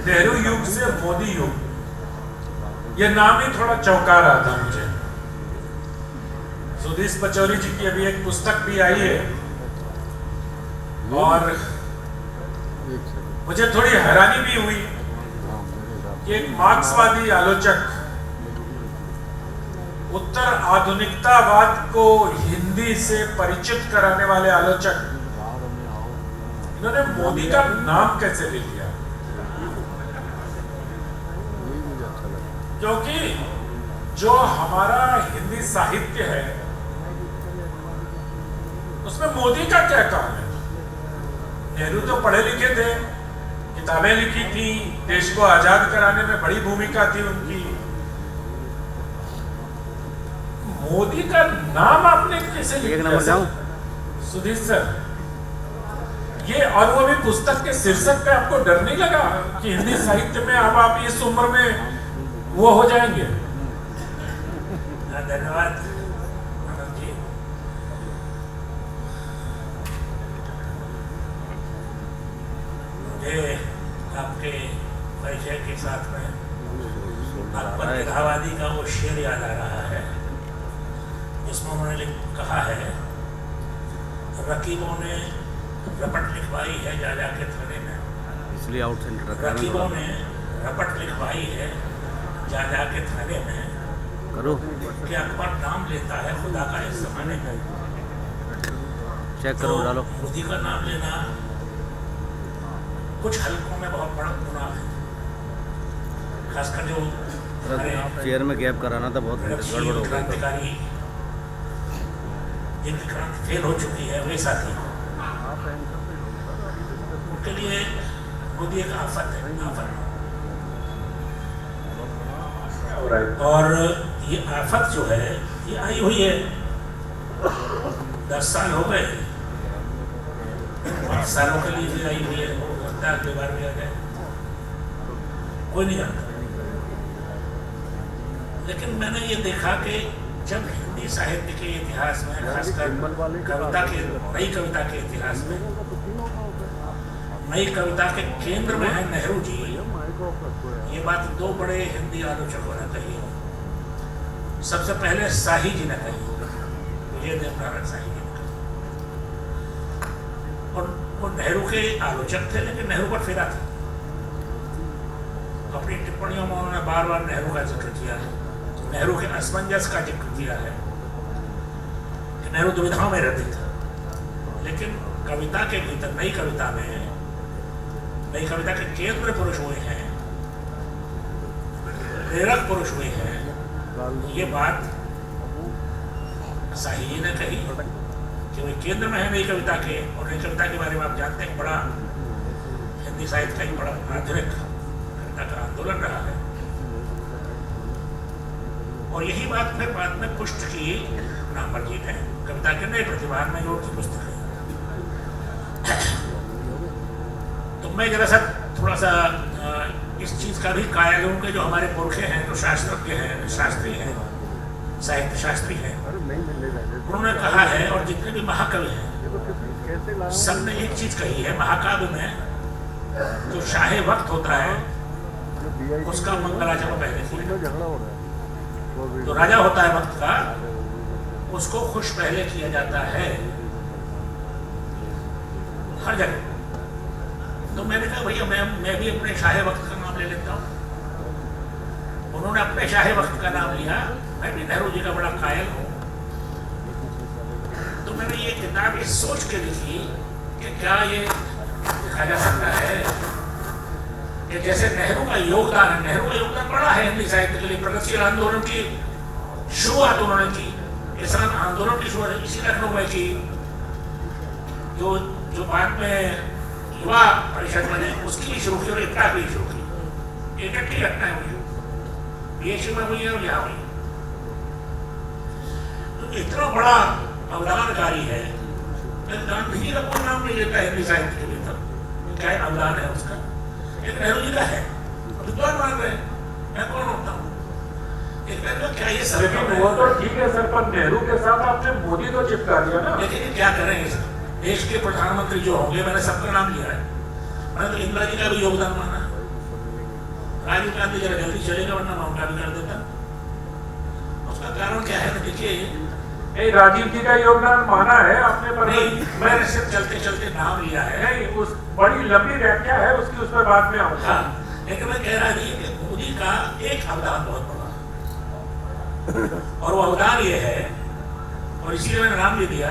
नेहरू युग से मोदी युग, ये नाम ही थोड़ा चौंका रहा था मुझे। सुधीश पचौरी जी की अभी एक पुस्तक भी आई है और मुझे थोड़ी हैरानी भी हुई कि एक मार्क्सवादी आलोचक, उत्तर आधुनिकतावाद को हिंदी से परिचित कराने वाले आलोचक, इन्होंने मोदी का नाम कैसे ले लिया? क्योंकि जो हमारा हिंदी साहित्य है उसमें मोदी का क्या काम है? नेहरू तो पढ़े लिखे थे, किताबें लिखी थी, देश को आजाद कराने में बड़ी भूमिका थी उनकी। मोदी का नाम आपने कैसे लिखा? सुधीर सर, ये और वो भी पुस्तक के शीर्षक पे आपको डर नहीं लगा कि हिंदी साहित्य में अब आप इस उम्र में वो हो जाएंगे? धन्यवाद जी। मुझे आपके परिचय के साथ में अकबर इलाहाबादी का वो शेर याद आ रहा है जिसमें उन्होंने कहा है, रकीबों ने रपट लिखवाई है जा जाके थाने में, इसलिए आउट सेंटर रकीबों ने रपट लिखवाई है जा जाके थाने में, करो कि अकबर नाम लेता है खुदा का इस जमाने में। चेक करो, डालो। मोदी का नाम लेना कुछ हलकों में बहुत बड़ा गुनाह है, खासकर जो चेयर में गैप कराना था, बहुत गड़बड़ हो गया। क्रांतिकारी जिनकी क्रांति फेल हो चुकी है वे साथी, उनके लिए मोदी एक आफत है, आफत। और ये आफत जो है ये आई हुई है, 10 साल हो गए, 5 सालों के लिए भी आई हुई है, अगली बार भी आ जाए, कोई नहीं जानता। लेकिन मैंने ये देखा कि जब हिंदी साहित्य के इतिहास में, खासकर कविता के, नई कविता के इतिहास में, नई कविता के केंद्र में है नेहरू जी, ये बात 2 बड़े हिंदी आलोचकों ने कही। सबसे पहले शाही जी ने कही, विजय देवनारायण शाही जी ने कही, और वो नेहरू के आलोचक थे लेकिन नेहरू पर फिरा था। अपनी टिप्पणियों में उन्होंने बार बार नेहरू का जिक्र किया है, नेहरू के असमंजस का जिक्र किया है कि नेहरू दुविधाओं में रहते थे। लेकिन कविता के भीतर, नई कविता में, नई कविता के केंद्र पुरुष हुए हैं, प्रेरक पुरुष हुए हैं, ये बात शाही जी ने कही कि वे केंद्र में है नई कविता के। और नई कविता के बारे में आप जानते हैं, बड़ा हिंदी साहित्य का एक बड़ा आधुनिक कविता का आंदोलन रहा है। और यही बात फिर बाद में पुष्ट की नामर्जी ने कविता के नए प्रतिभान में जो की पुस्तक है। तो मैं जरा सा थोड़ा सा इस चीज का भी कायल हूं कि जो हमारे पुरखे हैं, जो शास्त्रज्ञ हैं, शास्त्री हैं, साहित्य शास्त्री हैं, उन्होंने कहा है, और जितने भी महाकवि हैं सबने एक चीज कही है, महाकाव्य में जो शाहे वक्त होता है उसका मंगलाचरण पहले से, जो राजा होता है वक्त का उसको खुश पहले किया जाता है हर जगह। तो मैंने कहा भैया मैं भी अपने शाहे वक्त का नाम ले लेता हूँ। उन्होंने अपने शाहे वक्त का नाम लिया, मैं भी नेहरू जी का बड़ा कायल हूँ। तो मैंने ये किताब इस सोच के लिखी कि क्या ये लिखा जा सकता है कि जैसे नेहरू का योगदान है, नेहरू का योगदान बड़ा है हिंदी साहित्य के लिए। प्रगतिशील आंदोलन की शुरुआत उन्होंने की, किसान आंदोलन की शुरुआत इसी लखनऊ में की, जो बाद में युवा परिषद बने उसकी शुरू की, और एकता भी शुरू की। एक अच्छी घटना हुई, बीएचयू में हुई है और यहाँ हुई। तो इतना बड़ा अवदानकारी है, गांधी का कोई नाम नहीं लेता हिंदी साहित्य के लिए, तब क्या अवदान है उसका? एक नेहरू जी का है, विद्वान मान रहे हैं, मैं कौन होता हूँ? क्या ये लेकिन वो तो ठीक है सर, पर नेहरू के साथ आपने मोदी को चिपका दिया ना। लेकिन क्या करेंगे सर, देश के प्रधानमंत्री जो होंगे, मैंने सबका नाम लिया है, मैंने तो इंदिरा जी का भी योगदान माना, राजीव गांधी जरा जल्दी चलेगा, वरना मैं उनका भी कर देता। उसका कारण क्या है? देखिए, राजीव जी का योगदान माना है आपने, पर नहीं, मैंने सिर्फ चलते चलते नाम लिया है। नहीं, उस बड़ी लंबी व्याख्या है उसकी, उस पर बाद में आऊंगा। हाँ, लेकिन मैं कह रहा थी कि मोदी का एक अवदान बहुत बड़ा, और वो अवदान ये है, और इसीलिए मैंने नाम भी दिया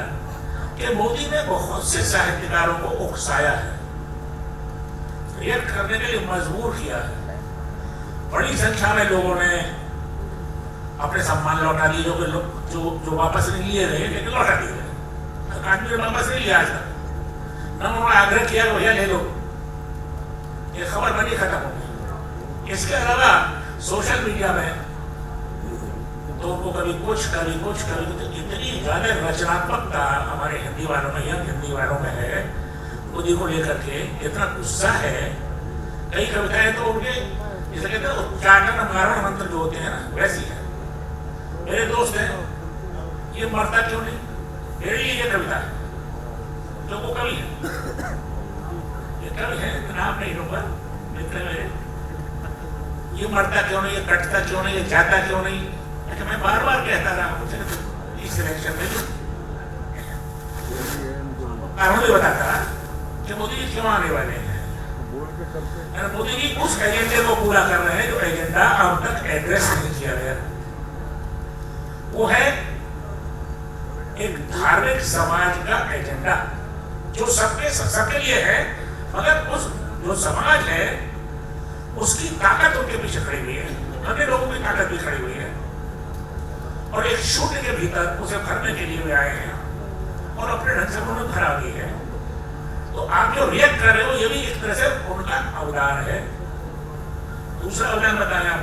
कि मोदी ने बहुत से साहित्यकारों को उकसाया है, रिएक्ट करने के लिए मजबूर किया है। बड़ी संख्या में लोगों ने अपने सम्मान लौटा दिए, जो वापस नहीं लिए रहे, लेकिन लौटा दिए गए। काश्मीर वापस नहीं लिया आज तक। न उन्होंने आग्रह किया कि भैया ले लो, ये खबर बनी खत्म हो गई। इसके अलावा सोशल मीडिया में तो उनको कभी कुछ कभी तो इतनी ज्यादा रचनात्मकता हमारे हिंदी वालों में, यंग हिंदी वालों में है, मोदी को लेकर के इतना गुस्सा है। कई कविताएं तो उनके जैसे कहते हैं उच्चाटन मारण मंत्र जो होते हैं ना, वैसी है। मेरे दोस्त हैं, ये मरता क्यों नहीं, मेरे लिए ये कविता है, जो वो कवि है, ये कवि है, नाम नहीं लूंगा, मित्र मेरे। ये मरता क्यों नहीं, ये कटता क्यों नहीं, ये जाता क्यों नहीं, लेकिन मैं बार बार कहता रहा मुझे इस इलेक्शन में कारण भी बताता कि मोदी जी क्यों आने वाले हैं। मोदी जी उस एजेंडे को पूरा कर रहे हैं जो एजेंडा अब तक एड्रेस नहीं किया गया। वो है एक धार्मिक समाज का एजेंडा जो सबके लिए है, मगर उस जो समाज है उसकी ताकत उनके पीछे खड़ी हुई है, अन्य लोगों की ताकत भी खड़ी हुई है, और एक शून्य के भीतर उसे भरने के लिए भी आए हैं और अपने ढंग से उन्होंने भरा भी है। तो आप जो रिएक्ट कर रहे हो ये भी एक तरह से उनका अवदान है। दूसरा अवदान बताया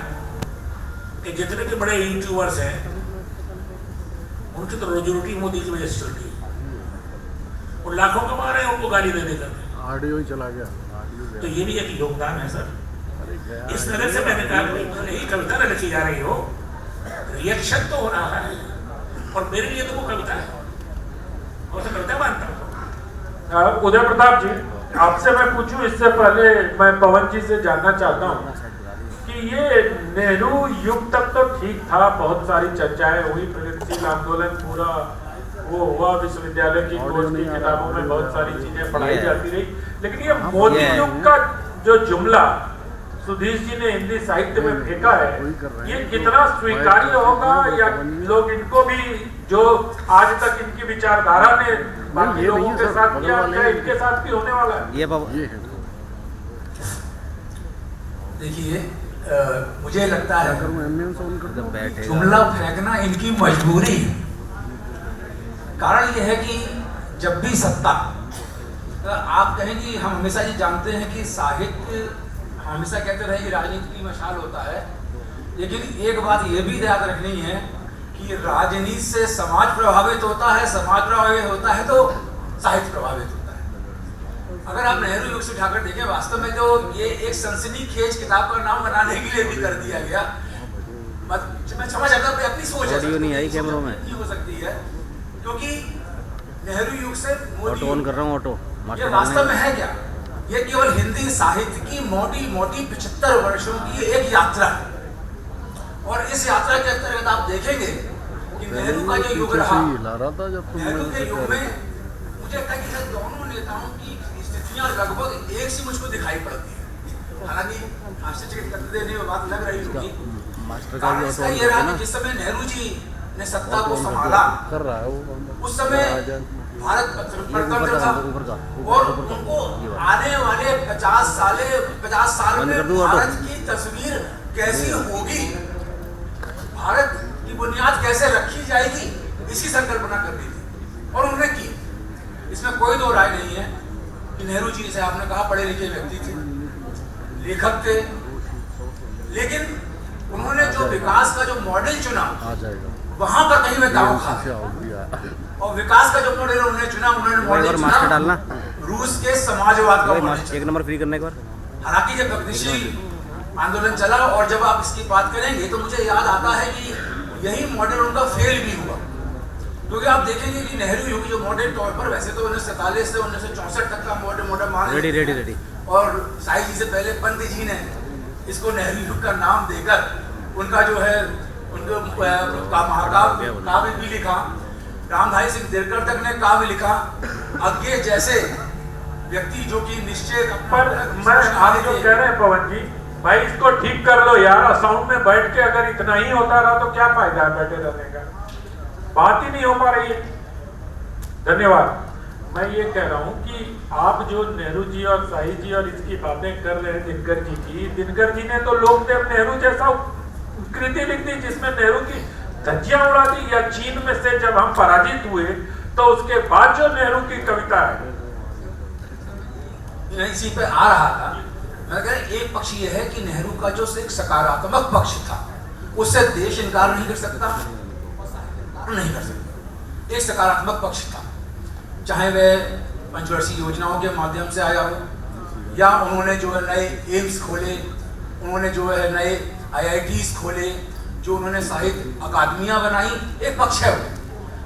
कि जितने भी बड़े यूट्यूबर्स हैं उनकी तो रोजी रोटी मोदी की वजह से चलती है, वो लाखों कमा रहे हैं उनको गाली दे देकर। ऑडियो ही चला गया, तो ये भी एक योगदान है सर। इस नजर से मैंने कहा भले ही कविता न लिखी जा रही हो, रिएक्शन तो हो रहा है, और मेरे लिए तो वो कविता है, और तो कविता मानता हूँ। उदय प्रताप जी, आपसे मैं पूछूं इससे पहले मैं पवन जी से जानना चाहता हूं कि ये नेहरू युग तक तो ठीक था, बहुत सारी चर्चाएं हुई, प्रगतिशील आंदोलन पूरा वो हुआ, विश्वविद्यालय की कोर्स की किताबों में बहुत सारी चीजें पढ़ाई जाती रही, लेकिन ये मोदी युग का जो जुमला सुधीर जी ने हिंदी साहित्य में फेंका है, ये कितना स्वीकार्य होगा, या लोग इनको भी जो आज तक इनकी विचारधारा ने बाकी लोगों के साथ किया, क्या इनके साथ भी होने वाला है? ये देखिए, मुझे लगता है बैठे जुमला फेंकना इनकी मजबूरी है। कारण यह है कि जब भी सत्ता, आप कहेंगे, हम हमेशा ये जानते हैं कि साहित्य हमेशा कहते रहे कि राजनीति की मशाल होता है, लेकिन एक बात ये भी याद रखनी है कि राजनीति से समाज प्रभावित होता है, समाज प्रभावित होता है तो साहित्य प्रभावित होता है। अगर आप नेहरू युग से उठाकर देखें, वास्तव में तो ये एक सनसनीखेज किताब का नाम बनाने के लिए भी कर दिया गया। मैं क्षमा चाहता हूं, अपनी सोच है हो सकती है, क्योंकि नेहरू युग से ऑटो ऑन कर रहा हूँ, ऑटो ये वास्तव में है क्या? ये केवल हिंदी साहित्य की मोटी मोटी 75 वर्षों की एक यात्रा है, और इस यात्रा के अंतर्गत आप देखेंगे कि नेहरू का जो युग रहा, नेहरू के युग में मुझे लगता है कि दोनों नेताओं की स्थितियां लगभग एक सी मुझको दिखाई पड़ती है। हालांकि आश्चर्यचकित कर देने में बात लग रही होगी, कारण इसका ये रहा कि जिस समय नेहरू जी ने सत्ता को संभाला उस समय भारत गणतंत्र था, और उनको आने वाले 50 साल में भारत की तस्वीर कैसी होगी, भारत की बुनियाद कैसे रखी जाएगी, इसकी संकल्पना करनी थी, और उन्होंने की। इसमें कोई दो राय नहीं है कि नेहरू जी, जैसे आपने कहा, पढ़े लिखे व्यक्ति थे, लेखक थे, लेकिन उन्होंने जो विकास का जो मॉडल चुना वहां पर कहीं मैं दाव खा, और विकास का जो मॉडल उन्होंने चुना, उन्होंने मॉडल चुना रूस के समाजवाद का मॉडल। एक नंबर फ्री करने के बाद, हालांकि जब प्रगतिशील आंदोलन चला, और जब आप इसकी बात करेंगे तो मुझे याद आता है कि यही मॉडल उनका फेल भी हुआ, क्योंकि आप देखेंगे कि नेहरू युग जो मॉडल तौर पर, वैसे तो 1947 से 1964 तक का मॉडल मान रेडी और साई जी से पहले पंत जी ने इसको नेहरू युग का नाम देकर उनका जो है उनको महाकाव्य काव्य भी लिखा। रामधारी सिंह दिनकर तक ने काव्य लिखा। अज्ञे जैसे व्यक्ति जो कि निश्चय पर मैं आप जो कह रहे हैं पवन जी, भाई इसको ठीक कर लो यार। साउंड में बैठ के अगर इतना ही होता रहा तो क्या फायदा है बैठे रहने का, बात ही नहीं हो पा रही है। धन्यवाद। मैं ये कह रहा हूँ कि आप जो नेहरू जी और शाही जी और इसकी बातें कर रहे हैं दिनकर जी की, दिनकर जी ने तो लोकदेव नेहरू जैसा कृति लिख दी जिसमें नेहरू की धज्जियां उड़ा दी। या चीन में से जब हम पराजित हुए तो उसके बाद जो नेहरू की कविता है, इसी पे आ रहा था। मैं कह रहा एक पक्ष ये है कि नेहरू का जो एक सकारात्मक पक्ष था उससे देश इनकार नहीं कर सकता, नहीं कर सकता। एक सकारात्मक पक्ष था, चाहे वह पंचवर्षीय योजनाओं के माध्यम से आया हो या उन्होंने जो है नए एम्स खोले, उन्होंने जो है नए IITs खोले, जो उन्होंने साहित्य अकादमियां बनाई, एक पक्ष है वो।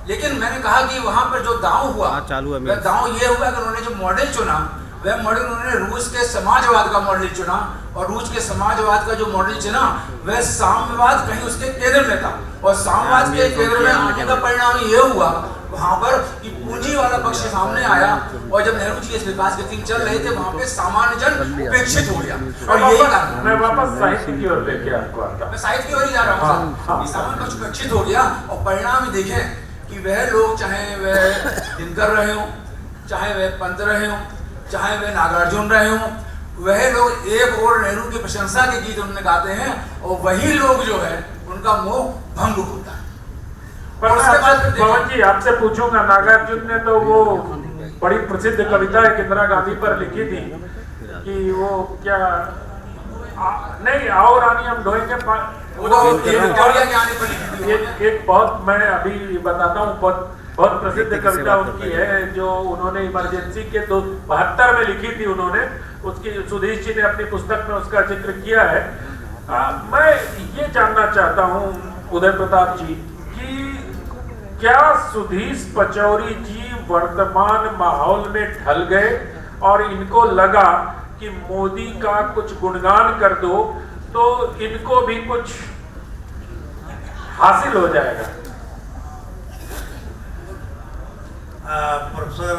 लेकिन मैंने कहा कि वहां पर जो दांव हुआ वह दांव ये हुआ कि उन्होंने जो मॉडल चुना वह मॉडल उन्होंने रूस के समाजवाद का मॉडल चुना, और रूस के समाजवाद का जो मॉडल चुना वह साम्यवाद कहीं उसके केंद्र में था। और साम्यवाद के केंद्र में आने का परिणाम ये हुआ वहां पर कि पूंजी वाला पक्ष सामने आया, और जब नेहरू जी इस विकास की थीम चल रहे थे वहां पे सामान्य जन उपेक्षित हो गया। और यही कारण मैं वापस साहित्य की ओर लेके आपको आता हूं। मैं साहित्य की ओर ही जा रहा हूँ। सामान्य पक्ष उपेक्षित हो गया और परिणाम देखें कि वह लोग, चाहे वह दिनकर रहे हो, चाहे वह पंत रहे हो, चाहे वे नागार्जुन रहे हों, वह लोग एक और नेहरू की प्रशंसा के गीत उन्होंने गाते हैं और वही लोग जो है उनका मोह भंग होता है। पर उसके बाद पवन जी आपसे पूछूंगा, नागार्जुन ने तो वो बड़ी प्रसिद्ध कविता है इंदिरा गांधी पर लिखी थी कि वो क्या नहीं आओ रानी हम ढोएंगे एक बहुत, मैं अभी बताता हूँ, बहुत प्रसिद्ध कविता उनकी है जो उन्होंने इमरजेंसी के 72 में लिखी थी उन्होंने। उसकी सुधीश जी ने अपनी पुस्तक में उसका जिक्र किया है। मैं ये जानना चाहता हूँ उदय प्रताप जी कि क्या सुधीश पचौरी जी वर्तमान माहौल में ढल गए और इनको लगा कि मोदी का कुछ गुणगान कर दो तो इनको भी कुछ हासिल हो जाएगा? प्रोफेसर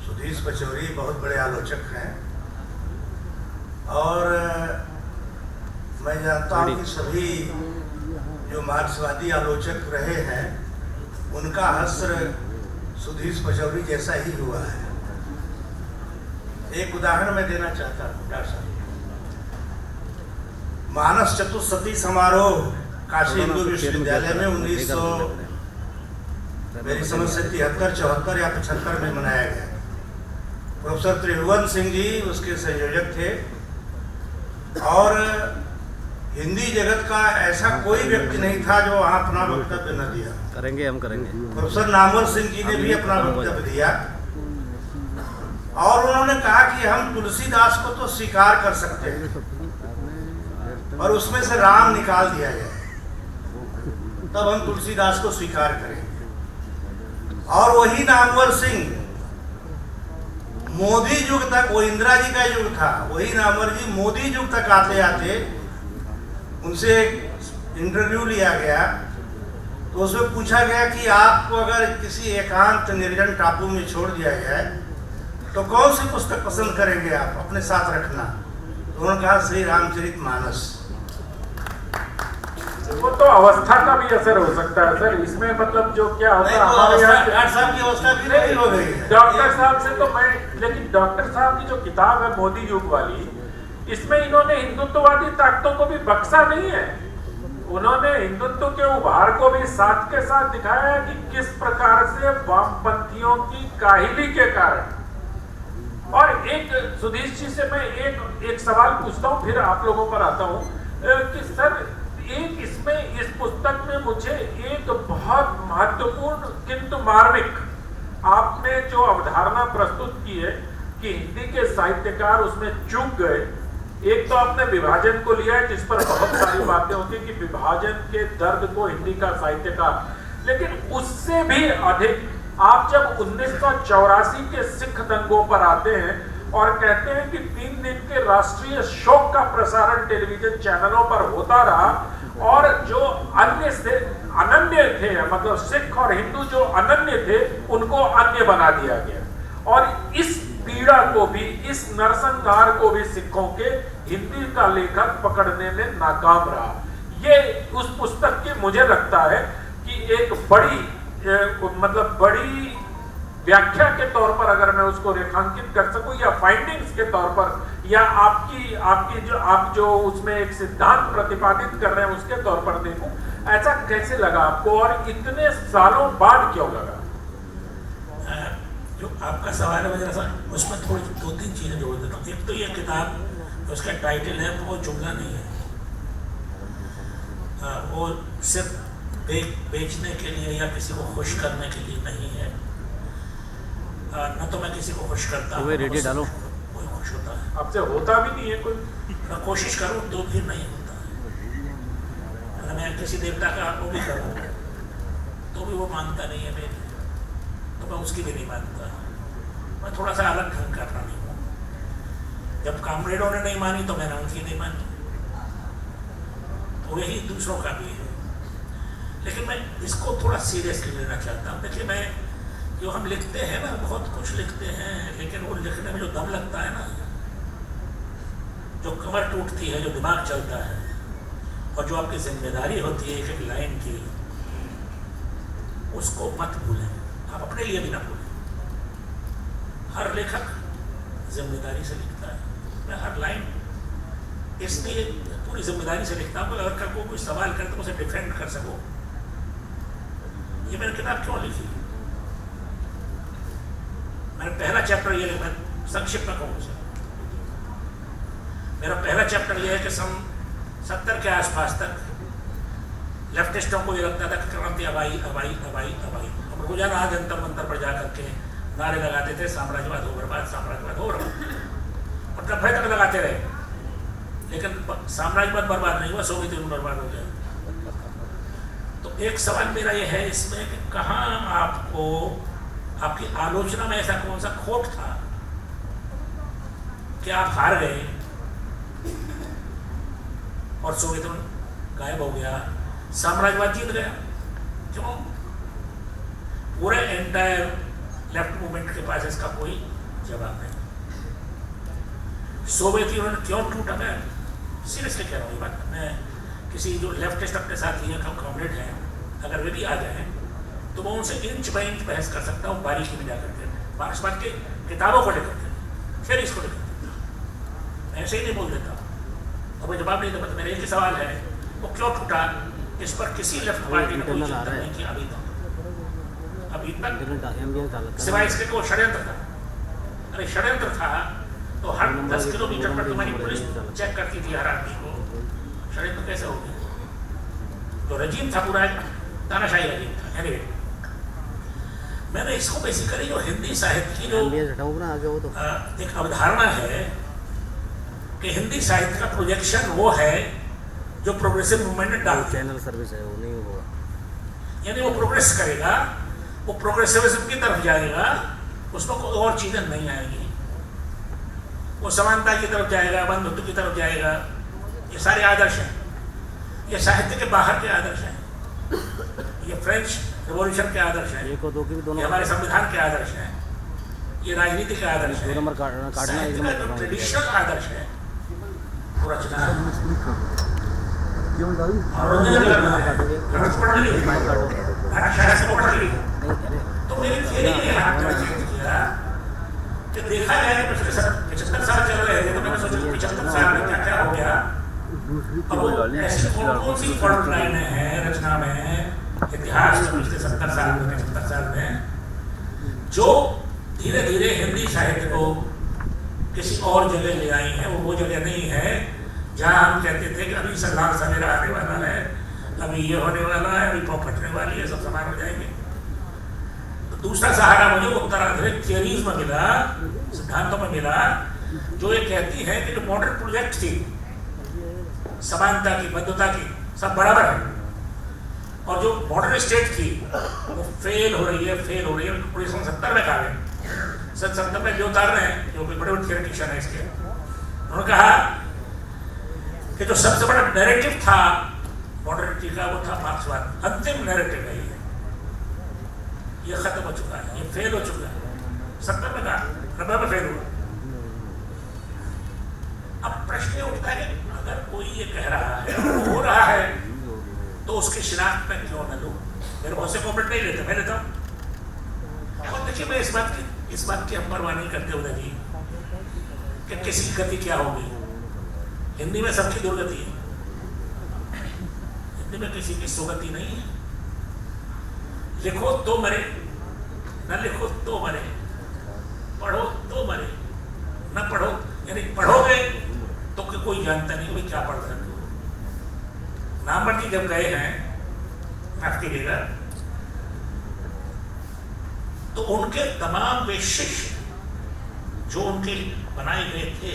सुधीश पचौरी बहुत बड़े आलोचक हैं और मैं जानता हूँ कि सभी जो मार्क्सवादी आलोचक रहे हैं उनका हश्र सुधीश पचौरी जैसा ही हुआ है। एक उदाहरण मैं देना चाहता हूँ डॉक्टर साहब। मानस चतुर्सती समारोह काशी हिंदू विश्वविद्यालय में 1900 मेरी समझ से 73, 74 या 75 में मनाया गया। प्रोफेसर त्रिभुवन सिंह जी उसके संयोजक थे और हिंदी जगत का ऐसा कोई व्यक्ति नहीं था जो वहाँ अपना वक्तव्य न दिया। करेंगे, हम करेंगे। प्रोफेसर नामवर सिंह जी ने भी अपना वक्तव्य दिया और उन्होंने कहा कि हम तुलसीदास को तो स्वीकार कर सकते हैं और उसमें से राम निकाल दिया जाए तब हम तुलसीदास को स्वीकार करेंगे। और वही नामवर सिंह मोदी युग तक, वो इंदिरा जी का युग था, वही नामवर जी मोदी युग तक आते आते उनसे इंटरव्यू लिया गया तो उसमें पूछा गया कि आपको अगर किसी एकांत निर्जन टापू में छोड़ दिया जाए तो कौन सी पुस्तक पसंद करेंगे आप अपने साथ रखना? तो उन्होंने कहा श्री रामचरितमानस। वो तो अवस्था का भी असर हो सकता है सर इसमें, मतलब जो क्या होता है हमारे यहाँ डॉक्टर साहब की अवस्था भी नहीं हो गई है। डॉक्टर साहब से तो मैं, लेकिन डॉक्टर साहब की जो किताब है मोदी युग वाली, इसमें इन्होंने हिंदुत्ववादी ताकतों को भी बख्शा नहीं है। उन्होंने हिंदुत्व के उभार को भी साथ के साथ दिखाया है कि किस प्रकार से वामपंथियों की काहिली के कारण। और एक सुधीश जी से मैं एक सवाल पूछता हूँ, फिर आप लोगों पर आता हूँ कि सर एक इसमें इस पुस्तक में मुझे एक बहुत महत्वपूर्ण किंतु मार्मिक आपने जो अवधारणा प्रस्तुत की है कि हिंदी के साहित्यकार उसमें चूक गए। एक तो आपने विभाजन को लिया है जिस पर बहुत सारी बातें होती है कि विभाजन के दर्द को हिंदी का साहित्यकार, लेकिन उससे भी अधिक आप जब 1984 के सिख दंगों पर आते हैं और कहते हैं कि 3 दिन के राष्ट्रीय शोक का प्रसारण टेलीविजन चैनलों पर होता रहा और जो अन्य से अनन्य थे, मतलब सिख और हिंदू जो अनन्य थे उनको अन्य बना दिया गया। और इस पीड़ा को भी, इस नरसंहार को भी सिखों के हिंदी का लेखक पकड़ने में नाकाम रहा। ये उस पुस्तक की मुझे लगता है कि एक बड़ी व्याख्या के तौर पर अगर मैं उसको रेखांकित कर सकूं या फाइंडिंग्स के तौर पर, या आप जो उसमें एक सिद्धांत प्रतिपादित कर रहे हैं उसके तौर पर देखूं, ऐसा कैसे लगा आपको और इतने सालों बाद क्यों लगा? जो आपका सवाल है जरा सा उसमें थोड़ी 2-3 चीजें जोड़ देता हूँ। एक तो ये किताब उसका टाइटल है वो जुमला नहीं है, वो सिर्फ बेचने के लिए या किसी को खुश करने के लिए नहीं है। न तो मैं किसी को खुश करता हूँ, रेडियो डालो, कोई खुश होता है, आपसे होता भी नहीं है कोई, मैं कोशिश करूँ तो भी नहीं होता है। अगर मैं किसी देवता का वो भी करूँ तो भी वो मानता नहीं है मेरी, तो मैं उसकी भी नहीं मानता। मैं थोड़ा सा अलग ढंग का प्राणी हूँ। जब कामरेडों ने नहीं मानी तो मैंने उनकी नहीं मानी, तो वही दूसरों का भी है। लेकिन मैं इसको थोड़ा सीरियसली लेना चाहता हूँ। देखिए, मैं जो हम लिखते हैं ना, बहुत कुछ लिखते हैं, लेकिन वो लिखने में जो दम लगता है ना, जो कमर टूटती है, जो दिमाग चलता है, और जो आपकी जिम्मेदारी होती है एक एक लाइन की, उसको मत भूलें। आप अपने लिए भी ना भूलें। हर लेखक जिम्मेदारी से लिखता है। मैं हर लाइन इसलिए पूरी जिम्मेदारी से लिखता हूँ, अगर कल को कोई सवाल करे तो उसे डिफेंड कर सको। ये मैंने किताब क्यों लिखी? मैंने पहला चैप्टर ये लिखा, संक्षिप्त में कहूँ उसे, मेरा पहला चैप्टर ये है कि सन 70 के आसपास तक लेफ्टिस्टों को ये लगता था कि क्रांति अबाई अबाई अबाई अबाई। हम रोजाना जंतर मंतर पर जाकर के नारे लगाते थे, साम्राज्यवाद हो बर्बाद, साम्राज्यवाद हो बर्बाद, और नब्बे तक लगाते रहे, लेकिन साम्राज्यवाद बर्बाद नहीं हुआ, सोवियत यूनियन बर्बाद हो गया। तो एक सवाल मेरा ये है इसमें कि कहाँ आपको आपकी आलोचना में ऐसा कौन सा खोट था कि आप हार गए और सोवियत यूनियन गायब हो गया, साम्राज्यवाद जीत गया? क्यों? पूरे एंटायर लेफ्ट मूवमेंट के पास इसका कोई जवाब नहीं। सोवियत यूनियन क्यों टूटा? मैं सीरियसली कह रहा हूँ ये बात। मैं किसी जो लेफ्टिस्ट अपने साथ ही कॉमरेड हैं, अगर वे भी आ जाए तो मैं उनसे इंच बाय इंच बहस कर सकता हूँ, बारीकी में जाकर के, मार्क्सवाद के किताबों को लेकर के, फिर इसको लेकर के ऐसे ही नहीं बोल देता। और मैं जवाब नहीं देता। मेरा एक ही सवाल है, वो क्यों टूटा? इस पर किसी लेफ्ट पार्टी ने कोई चिंतन नहीं किया अभी तक, सिवाय इसके को षड्यंत्र था। अरे षड्यंत्र था तो हर 10 किलोमीटर पर तुम्हारी पुलिस चेक करती थी हर आदमी को। षड्यंत्र कैसे हो गया? तो रजीम था, पूरा तानाशाही रजीम था। एनीवे, मैंने इसको बेसिकली जो हिंदी साहित्य की जो एक अवधारणा है कि हिंदी साहित्य का प्रोजेक्शन वो है जो प्रोग्रेसिव मूवमेंट में डाल चैनल सर्विस है, वो नहीं होगा, यानी वो प्रोग्रेस करेगा, वो प्रोग्रेसिविज्म की तरफ जाएगा, उसमें कोई और चीजें नहीं आएगी, वो समानता की तरफ जाएगा, बंधुत्व की तरफ जाएगा। ये सारे आदर्श हैं, ये साहित्य के बाहर के आदर्श हैं, ये फ्रेंच रिवॉल्यूशन के आदर्श हैं, ये हमारे संविधान के आदर्श हैं, ये राजनीति के आदर्श हैं, ट्रेडिशनल आदर्श है। तो मेरी थियरी ने कि देखा जाए तो 75 साल चल रहे थे, तो मैंने सोचा 75 साल में क्या क्या हो गया। अब ऐसी कौन सी फॉल्ट लाइन है रचना में, इतिहास में पिछले 70 साल में, 75 साल में, जो धीरे धीरे हिंदी साहित्य को किसी और जगह ले आई है? वो जगह नहीं है जहाँ हम कहते थे कि अभी सलाल सवेरा आने वाला है, अभी ये होने वाला है, अभी पॉपटने वाली है, सब समान हो जाएंगे। तो दूसरा सहारा मुझे उत्तराधुनिक थियरीज में मिला, सिद्धांतों में मिला, जो ये कहती है कि जो मॉडर्न प्रोजेक्ट थी समानता की, बद्धता की, सब बराबर है, और जो मॉडर्न स्टेट थी वो फेल हो रही है, 1970 में कहा गया, संसद में जो उतार रहे हैं, जो बड़े बड़े थियोरेटिशियन है इसके, उन्होंने कहा कि जो सबसे बड़ा नैरेटिव था मॉडर्निटी का वो था मार्क्सवाद। अंतिम नैरेटिव है ये खत्म हो चुका है, ये फेल हो चुका है। 70 में कहा, 90 में फेल हुआ। अब प्रश्न ये उठता है कि अगर कोई ये कह रहा है हो रहा है तो उसकी शिनाख्त में क्यों न लूं? मेरे बहुत से कॉमेंट नहीं लेते, मैं लेता हूं। और देखिए, मैं इस बात की हम परवाह नहीं करते उदय जी कि किसी की गति क्या होगी। हिंदी में सबकी दुर्गति है, हिंदी में किसी की सुगति नहीं है। लिखो तो मरे, न लिखो तो मरे, पढ़ो तो मरे, न पढ़ो, यानी पढ़ोगे तो कोई जानता नहीं भाई क्या पढ़ रहे हो। नामर्दी जब गए हैं, माफ कीजिएगा, तो उनके तमाम वे शिष्य जो उनके बनाए गए थे,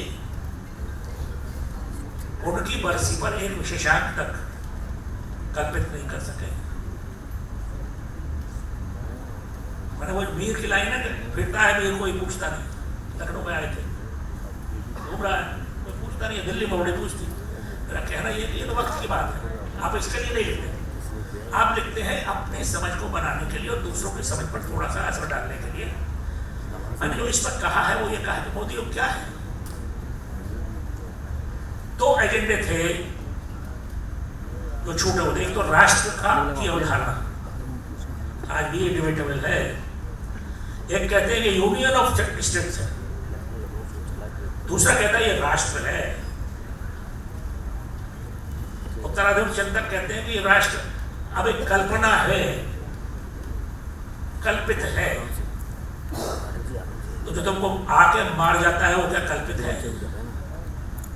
उनकी बरसी पर एक विशेषांक तक कल्पित नहीं कर सके। मैंने वो मीर की लाइन है कि फिरता है मीर, कोई पूछता नहीं। लखनऊ में आए थे, घूम रहा है, कोई पूछता नहीं है। दिल्ली में बड़ी पूछती। मेरा कहना ये तो वक्त की बात है, आप इसके लिए नहीं लिखते। आप लिखते हैं अपने समझ को बनाने के लिए और दूसरों की समझ पर थोड़ा सा असर डालने के लिए। मैंने जो इस पर कहा है वो ये कहा कि मोदी अब क्या है, 2 एजेंडे थे जो छूटे होते। एक तो राष्ट्र की अवधारणा आज भी डिबेटेबल है। एक कहते हैं कि यूनियन ऑफ स्टेट्स है, दूसरा कहता है ये राष्ट्र है। उत्तराधम चिंतक कहते हैं कि ये राष्ट्र अब एक कल्पना है, कल्पित है। तो जो तुमको आके मार जाता है वो क्या कल्पित है?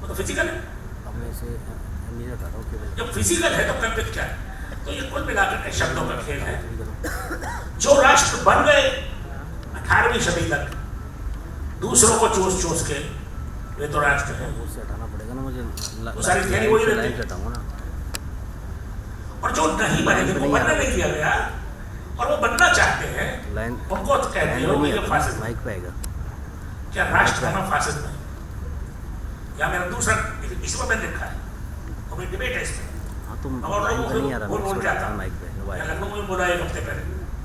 वो तो फिजिकल है। जब फिजिकल है तो कल्पित क्या है? तो ये कुल मिलाकर के शब्दों का खेल है। जो राष्ट्र बन गए 18वीं सदी तक दूसरों को चूस चूस के, वे तो राष्ट्र है। वो सारी थियरी वही रहती है। और जो नहीं बने, जिनको बनने नहीं दिया गया और वो बनना चाहते हैं, उनको कहते हो ये फासिज्म है। क्या राष्ट्र होना फासिज्म है? या मेरा दूसरा इसमें मैंने लिखा है, हमें डिबेट है इसमें। और लोगों को बोल जाता या लखनऊ में बोला एक हफ्ते पहले,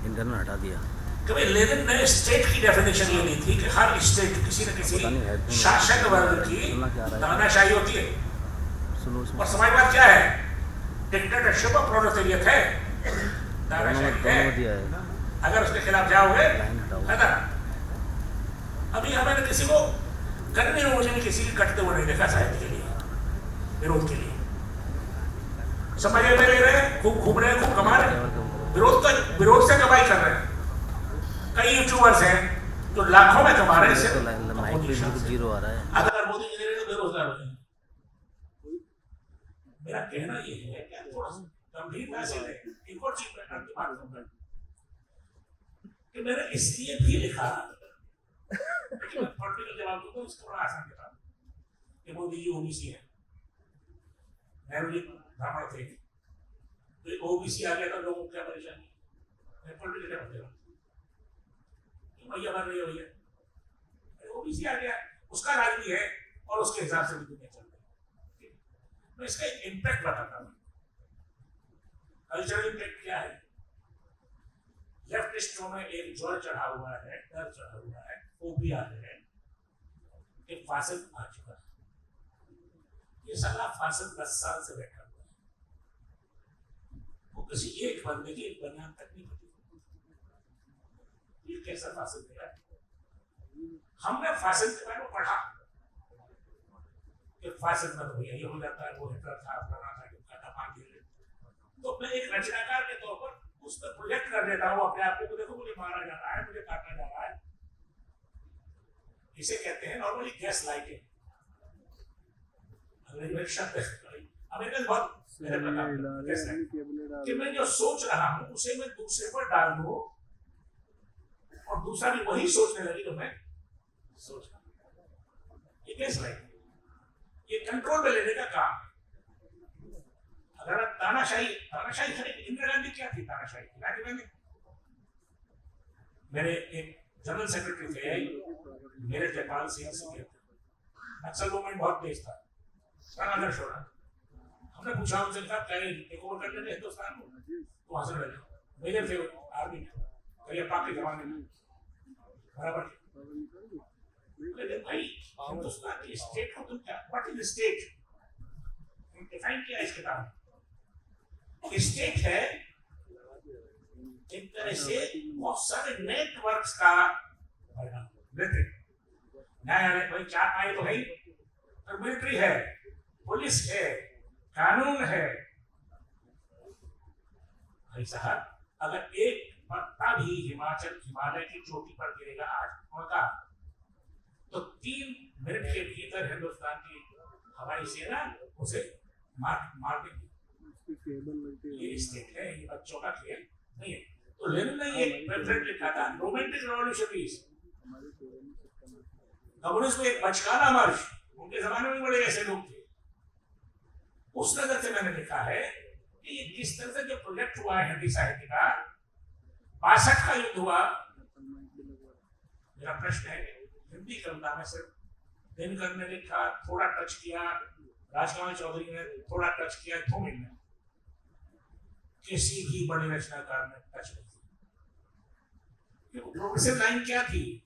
इंटरनेट हटा दिया कि भाई लेनिन ने स्टेट की डेफिनेशन ये दी थी कि हर स्टेट किसी न किसी शासक वर्ग की तानाशाही होती है। और समाजवाद क्या है? डिक्टेटरशिप ऑफ प्रोलेटेरिएट है, तानाशाही है। अगर उसके खिलाफ जाओगे है ना। अभी हमें किसी को करने में, मुझे किसी की कटते हुए नहीं देखा साहित्य के लिए, विरोध के लिए। समझ में ले रहे हैं, खूब घूम रहे हैं, खूब कमा रहे हैं, विरोध से कमाई कर रहे हैं। कई यूट्यूबर्स हैं जो लाखों में कमा रहे हैं, जीरो आ रहा है। अगर मोदी जी ने बेरोजगार हो जाए। मेरा कहना ये है कि थोड़ा गंभीरता से एक और चीज मैं अंतिम बात कहूंगा कि मैंने इसलिए भी लिखा कि मैं पॉलिटिकल जवाब दूंगा, इसको बड़ा आसान किताब कि मोदी जी ओबीसी है, नेहरू जी ब्राह्मण थे, तो ओबीसी आ गया तो लोगों को क्या परेशानी? मैं पॉलिटिकल जवाब दे रहा हूँ, भैया बन रही है भैया, ओबीसी आ गया, उसका राज भी है और उसके हिसाब से भी दुनिया चल रही है। मैं इसका एक इम्पैक्ट बताता हूँ। कल्चरल इम्पैक्ट क्या है? लेफ्टिस्टों में एक ज्वर चढ़ा हुआ है, डर चढ़ा हुआ है, फोबिया है, एक फासिज्म आ चुका है। ये साला फासिज्म 10 साल से बैठा हुआ है, वो किसी एक बंदे की एक बनियान तक नहीं बची। ये कैसा फासिज्म है? हमने फासिज्म के बारे में पढ़ा कि फासिज्म में तो भैया ये हो जाता है, वो हिटलर था, फलाना था, ढिमका था, मार दिए। तो मैं एक रचनाकार के तौर पर उस पर प्रोजेक्ट कर देता हूँ अपने आप को, देखो मुझे मारा जा रहा है, मुझे काटा जा रहा है। इसे कहते हैं नॉर्मली गैस लाइटिंग। अंग्रेजी में शब्द है, अमेरिकन बहुत मेरे प्रकार कि मैं जो सोच रहा हूँ उसे मैं दूसरे पर डाल दूँ और दूसरा भी वही सोचने लगे तो मैं सोच रहा हूँ। ये गैस लाइटिंग, ये कंट्रोल में लेने का काम है। अगर तानाशाही इंदिरा गांधी क्या थी? तानाशाही थी, राजीव गांधी। मेरे एक जनरल सेक्रेटरी थे मेरे जयपाल सिंह थे। नक्सल मूवमेंट बहुत तेज था, संघर्ष हो रहा। हमने पूछा उनसे, कहा क्या टेक ओवर कर लेते हिंदुस्तान को? तो वहां से लगे मेजर थे आर्मी में, करिए पाक के जमाने में बराबर। लेकिन भाई हिंदुस्तान की स्टेट को तुम क्या, व्हाट इज स्टेट? डिफाइन किया इस किताब में। स्टेट है एक तरह से बहुत सारे नेटवर्क्स का परिणाम। न्यायालय भाई चार पाए तो है, और मिलिट्री है, पुलिस है, कानून है। भाई साहब, अगर एक पत्ता भी हिमालय की चोटी पर गिरेगा आज होगा, तो 3 मिनट के भीतर हिंदुस्तान की हवाई सेना उसे मार देगी। ये स्टेट है, ये बच्चों का खेल नहीं है। तो लेनिन ने एक पेम्फलेट लिखा था, रोमांटिक रेवोल्यूशनरीज, कम्युनिस्ट में एक बचकाना मार्च, उनके जमाने में बड़े ऐसे लोग थे। उस नजर से मैंने लिखा है कि ये किस तरह से जो प्रोजेक्ट हुआ है हिंदी साहित्य का, 62 का युद्ध हुआ। मेरा प्रश्न है, हिंदी कविता में सिर्फ दिनकर ने लिखा, थोड़ा टच किया, राजकमल चौधरी ने थोड़ा टच किया, 2 मिनट में किसी भी बड़े रचनाकार ने टच नहीं किया। प्रोग्रेसिव लाइन क्या थी?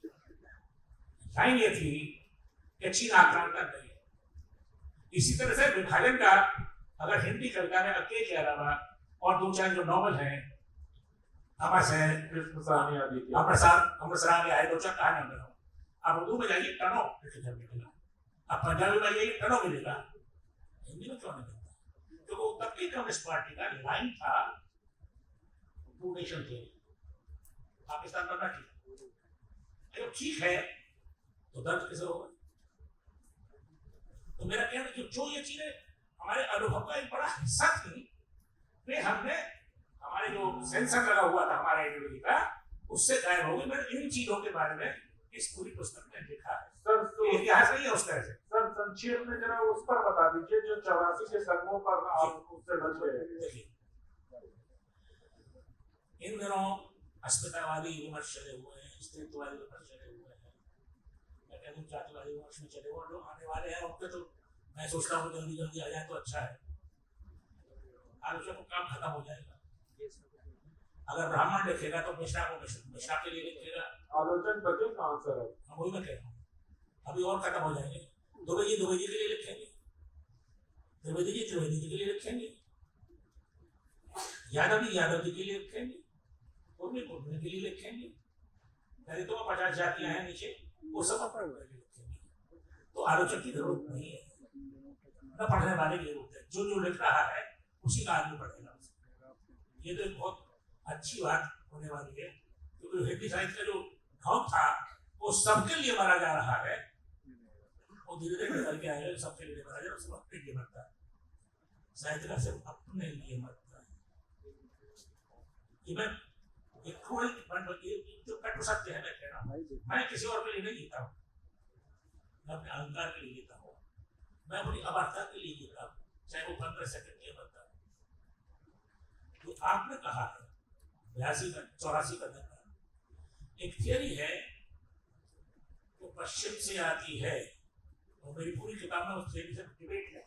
लाइन ये थी कि चीन आक्रांता नहीं है। इसी तरह से विभाजन का अगर हिंदी कविता में अकेले के अलावा और 2-4 जो नॉवल हैं, अमरस है, अमृतसर में आए 2-4 कहानियां में, आप उर्दू में जाइए टनो लिटरेचर मिलेगा, आप पंजाबी में जाइए टनो मिलेगा, हिंदी में क्यों नहीं मिलता? क्योंकि वो तब की कम्युनिस्ट पार्टी का लाइन था, टू नेशन थे, पाकिस्तान बनना ठीक है, तो दर्द कैसे होगा? तो मेरा कहना है कि जो ये चीजें हमारे अनुभव का एक बड़ा हिस्सा थी, वे हमने हमारे जो सेंसर लगा हुआ था हमारे आइडियोलॉजी का, उससे गायब हो गई। मैंने इन चीजों के बारे में इस पूरी पुस्तक में लिखा है। सर, तो इतिहास नहीं है उस तरह से। सर संक्षेप में जरा उस पर बता दीजिए जो 84 के संगमों पर आप उससे बच गए। इन दिनों अस्मितावादी विमर्श चले हुए हैं, स्त्रीत्ववादी विमर्श चले हुए हैं, मैं कहता हूँ जातिवादी विमर्श में चले हुए लोग आने वाले हैं। उनके तो मैं सोचता हूँ जल्दी जल्दी आ जाए तो अच्छा है, आलोचना को काम खत्म हो जाएगा। अगर ब्राह्मण लिखेगा तो मिश्रा को मिश्रा के लिए लिखेगा, आलोचन बचे कहाँ सर? हम वही मैं कह रहा हूँ, अभी और खत्म हो जाएंगे। द्विवेदी द्विवेदी के लिए लिखेंगे, त्रिवेदी जी त्रिवेदी जी के लिए लिखेंगे, यादव जी के लिए लिखेंगे, कुर्मी के लिए लिखेंगे, पहले तो 50 जातियां हैं नीचे, वो सब अपने लिखेंगे। तो आलोचक की जरूरत नहीं है, न पढ़ने वाले की जरूरत है। जो लिख रहा है उसी का आदमी पढ़ेगा। ये तो एक बहुत अच्छी बात होने वाली है, क्योंकि हिंदी साहित्य का जो ढौक था वो सबके लिए मारा जा रहा है, वो धीरे धीरे निकल के आएगा। सबके लिए मारा जाए, सब अपने लिए मरता है। साहित्य का सिर्फ अपने लिए मरता है। मैं एक जो कटु सत्य है, मैं कह रहा हूँ, मैं किसी और के लिए नहीं जीता हूँ, मैं अपने अहंकार के लिए जीता हूँ, मैं अपनी अमरता के लिए जीता हूँ, चाहे वो 15 सेकंड की अमरता। तो आपने कहा है 84 का धक्का, एक थियरी है वो पश्चिम से आती है, और मेरी पूरी किताब में उस थियरी से डिबेट है।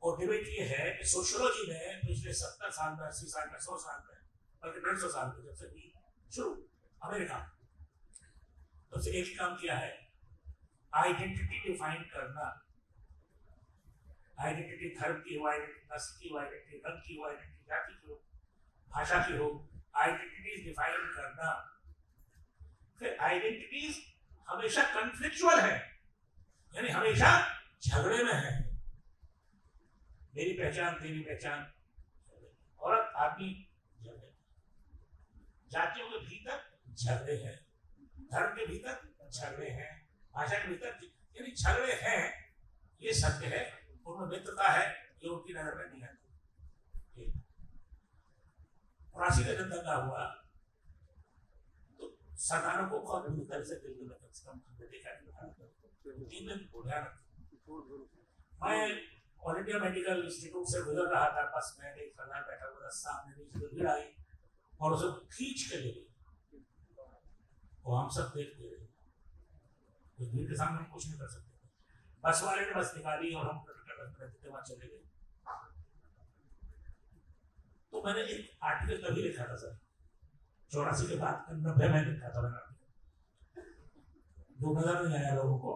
और डिबेट ये है कि सोशियोलॉजी ने पिछले 70 साल में, 80 साल में, 100 साल में, बल्कि 150 साल में जब से भी शुरू अमेरिका, तब से एक काम किया है, आइडेंटिटी डिफाइन करना। आइडेंटिटी धर्म की हो, आइडेंटिटी नस्ल की हो, आइडेंटिटी रंग की हो, आइडेंटिटी जाति की हो, भाषा की हो, आइडेंटिटीज डिफाइन करना। फिर आइडेंटिटीज हमेशा कॉन्फ्लिक्चुअल है, यानी हमेशा झगड़े में है। मेरी पहचान, तेरी पहचान, औरत आदमी झगड़े, जातियों के भीतर झगड़े हैं, धर्म के भीतर झगड़े हैं, भाषा के भीतर, यानी झगड़े हैं। ये सत्य है, उनमें मित्रता है, ये उनकी नजर में नहीं आती। 84 का जब दंगा हुआ तो सरकारों को बहुत बुरी तरह से दिल्ली में देखा, 3 दिन मैं ऑल इंडिया मेडिकल इंस्टीट्यूट से गुजर रहा था, बस में एक सरदार बैठा हुआ था, सामने नीचे भीड़ आई और उसे खींच के ले गई। वो हम सब देखते रहे, उस भीड़ के सामने हम कुछ नहीं कर सकते। बस वाले ने बस निकाली और हम वहां चले गए। तो मैंने एक आर्टिकल कभी लिखा था सर, 84 के बाद 90 में लिखा था मैंने, जो नजर नहीं आया लोगों को,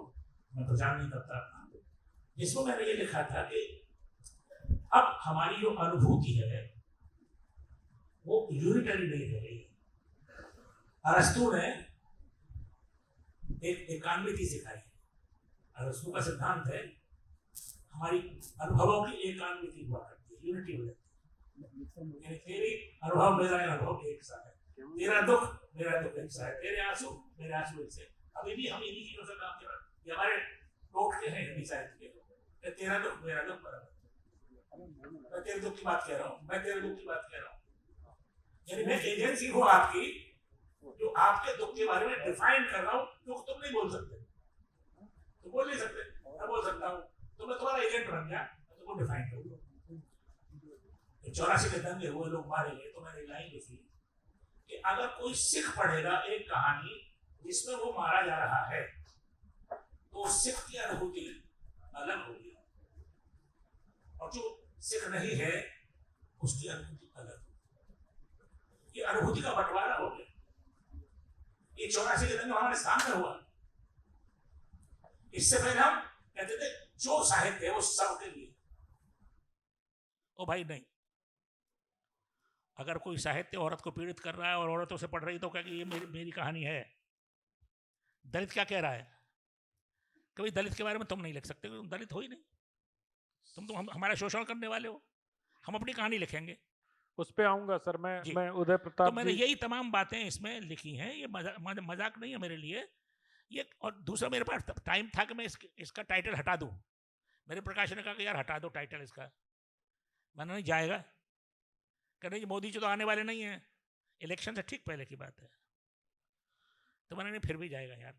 मैं प्रचार नहीं करता, जिसमें मैंने ये लिखा था कि अब हमारी जो अनुभूति है वो यूनिटरी नहीं रह रही। अरस्तु ने एक एकान्विति सिखाई है। अरस्तु का सिद्धांत है हमारी अनुभवों की एकान्विति हुआ करती है, यूनिटी हो जाती है। तेरी अनुभव मेरा अनुभव एक सा है, तेरा दुख मेरा दुख एक सा है, तेरे आंसू मेरे आंसू एक से। अभी भी हम इन्हीं चीजों से काम कर रहे हैं, ये हमारे टोट के हैं हिंदी साहित्य के। तेरा दुख मेरा दुख बराबर, मैं तेरे दुख की बात कह रहा हूँ, मैं तेरे दुख की बात कह रहा हूँ। यानी मैं एजेंसी हूँ आपकी, जो आपके दुख के बारे में डिफाइन कर रहा हूँ। दुख तुम नहीं बोल सकते, तुम बोल नहीं सकते, मैं बोल सकता हूँ। तो मैं तुम्हारा एजेंट बन गया, मैं तुमको डिफाइन करूँगा। 84 के दंगे हुए, लोग मारे गए, तो मैंने लाइन लिखी कि अगर कोई सिख पढ़ेगा एक कहानी जिसमें वो मारा जा रहा है, तो सिख की अनुभूति अलग होगी, और जो सिख नहीं है उसकी अनुभूति अलग। ये अनुभूति का बंटवारा हो गया। ये 84 के दंगे हमारे सामने हुआ। इससे पहले हम कहते थे जो साहित्य है वो सबके लिए। ओ भाई नहीं, अगर कोई साहित्य औरत को पीड़ित कर रहा है और औरतों से पढ़ रही तो क्या ये मेरी कहानी है। दलित क्या कह रहा है, कभी दलित के बारे में तुम नहीं लिख सकते, तुम दलित हो ही नहीं, तुम तो हमारा शोषण करने वाले हो। हम अपनी कहानी लिखेंगे, उस पे आऊंगा सर। मैं उदय प्रताप तो मैंने यही तमाम बातें इसमें लिखी हैं। ये मजाक नहीं है मेरे लिए ये। और दूसरा, मेरे पास टाइम था कि मैं इसका टाइटल हटा दूं। मेरे प्रकाशन ने कहा कि यार हटा दो टाइटल इसका। मैंने नहीं जाएगा, कह रहे मोदी जी तो आने वाले नहीं हैं, इलेक्शन से ठीक पहले की बात है। तो मैंने नहीं, फिर भी जाएगा यार,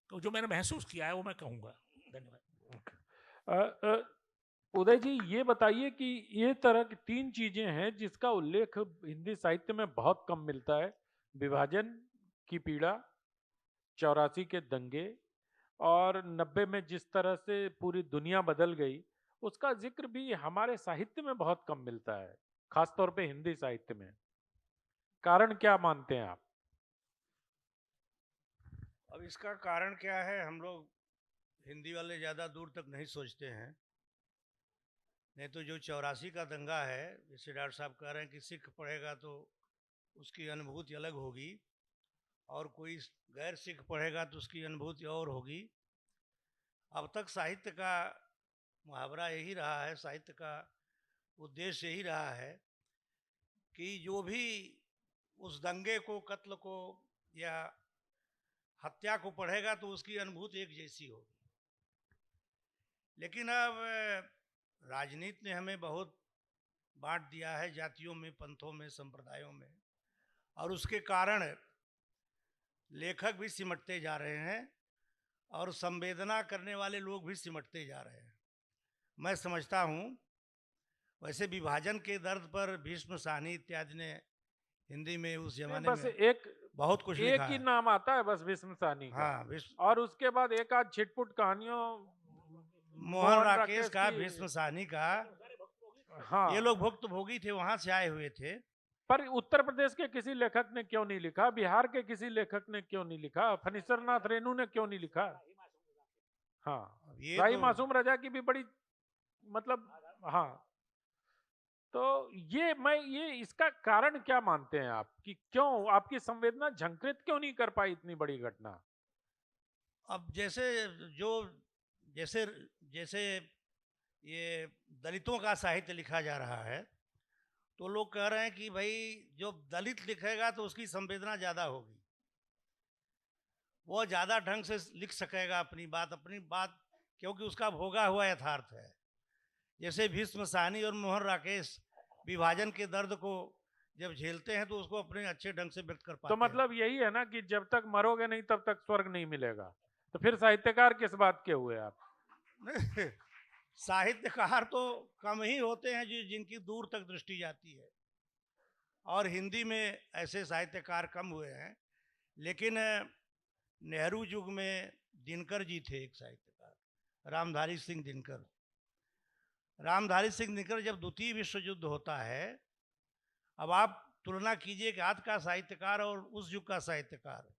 तो जो मैंने महसूस किया है वो मैं कहूँगा। धन्यवाद। उदय जी, ये बताइए कि ये तरह की 3 चीजें हैं जिसका उल्लेख हिंदी साहित्य में बहुत कम मिलता है। विभाजन की पीड़ा, 84 के दंगे, और 90 में जिस तरह से पूरी दुनिया बदल गई, उसका जिक्र भी हमारे साहित्य में बहुत कम मिलता है, खासतौर पे हिंदी साहित्य में। कारण क्या मानते हैं आप? अब इसका कारण क्या है, हम लोग हिंदी वाले ज़्यादा दूर तक नहीं सोचते हैं। नहीं तो जो 84 का दंगा है, जैसे डॉक्टर साहब कह रहे हैं कि सिख पढ़ेगा तो उसकी अनुभूति अलग होगी, और कोई गैर सिख पढ़ेगा तो उसकी अनुभूति और होगी। अब तक साहित्य का मुहावरा यही रहा है, साहित्य का उद्देश्य यही रहा है कि जो भी उस दंगे को, कत्ल को या हत्या को पढ़ेगा तो उसकी अनुभूति एक जैसी होगी। लेकिन अब राजनीति ने हमें बहुत बांट दिया है जातियों में, पंथों में, संप्रदायों में, और उसके कारण लेखक भी सिमटते जा रहे हैं और संवेदना करने वाले लोग भी सिमटते जा रहे हैं। मैं समझता हूँ वैसे विभाजन के दर्द पर भीष्म साहनी इत्यादि ने हिंदी में उस जमाने बस में एक बहुत कुछ लिखा एक ही है। नाम आता है बस, भीष्म साहनी का। हाँ, और उसके बाद एक आध छिटपुट कहानियों मोहन राकेश का, भीष्म साहनी का, हाँ, ये लोग भुक्तभोगी थे, वहां से आए हुए थे। पर उत्तर प्रदेश के किसी लेखक ने क्यों नहीं लिखा? बिहार के किसी लेखक ने क्यों नहीं लिखा? फणीश्वरनाथ रेणु ने क्यों नहीं लिखा? हाँ, राही मासूम रजा की भी बड़ी, मतलब, हाँ। तो ये इसका कारण क्या मानते हैं आप कि क्यों आपकी संवेदना झंकृत क्यों नहीं कर पाई इतनी बड़ी घटना? अब जैसे ये दलितों का साहित्य लिखा जा रहा है, तो लोग कह रहे हैं कि भाई जो दलित लिखेगा तो उसकी संवेदना ज़्यादा होगी, वो ज़्यादा ढंग से लिख सकेगा अपनी बात, क्योंकि उसका भोगा हुआ यथार्थ है। जैसे भीष्म साहनी और मोहन राकेश विभाजन के दर्द को जब झेलते हैं तो उसको अपने अच्छे ढंग से व्यक्त कर पाते हैं। तो मतलब यही है ना कि जब तक मरोगे नहीं तब तक स्वर्ग नहीं मिलेगा। तो फिर साहित्यकार किस बात के हुए आप? साहित्यकार तो कम ही होते हैं जिनकी दूर तक दृष्टि जाती है, और हिंदी में ऐसे साहित्यकार कम हुए हैं। लेकिन नेहरू युग में दिनकर जी थे एक साहित्यकार, रामधारी सिंह दिनकर। रामधारी सिंह दिनकर जब द्वितीय विश्व युद्ध होता है, अब आप तुलना कीजिए कि आज का साहित्यकार और उस युग का साहित्यकार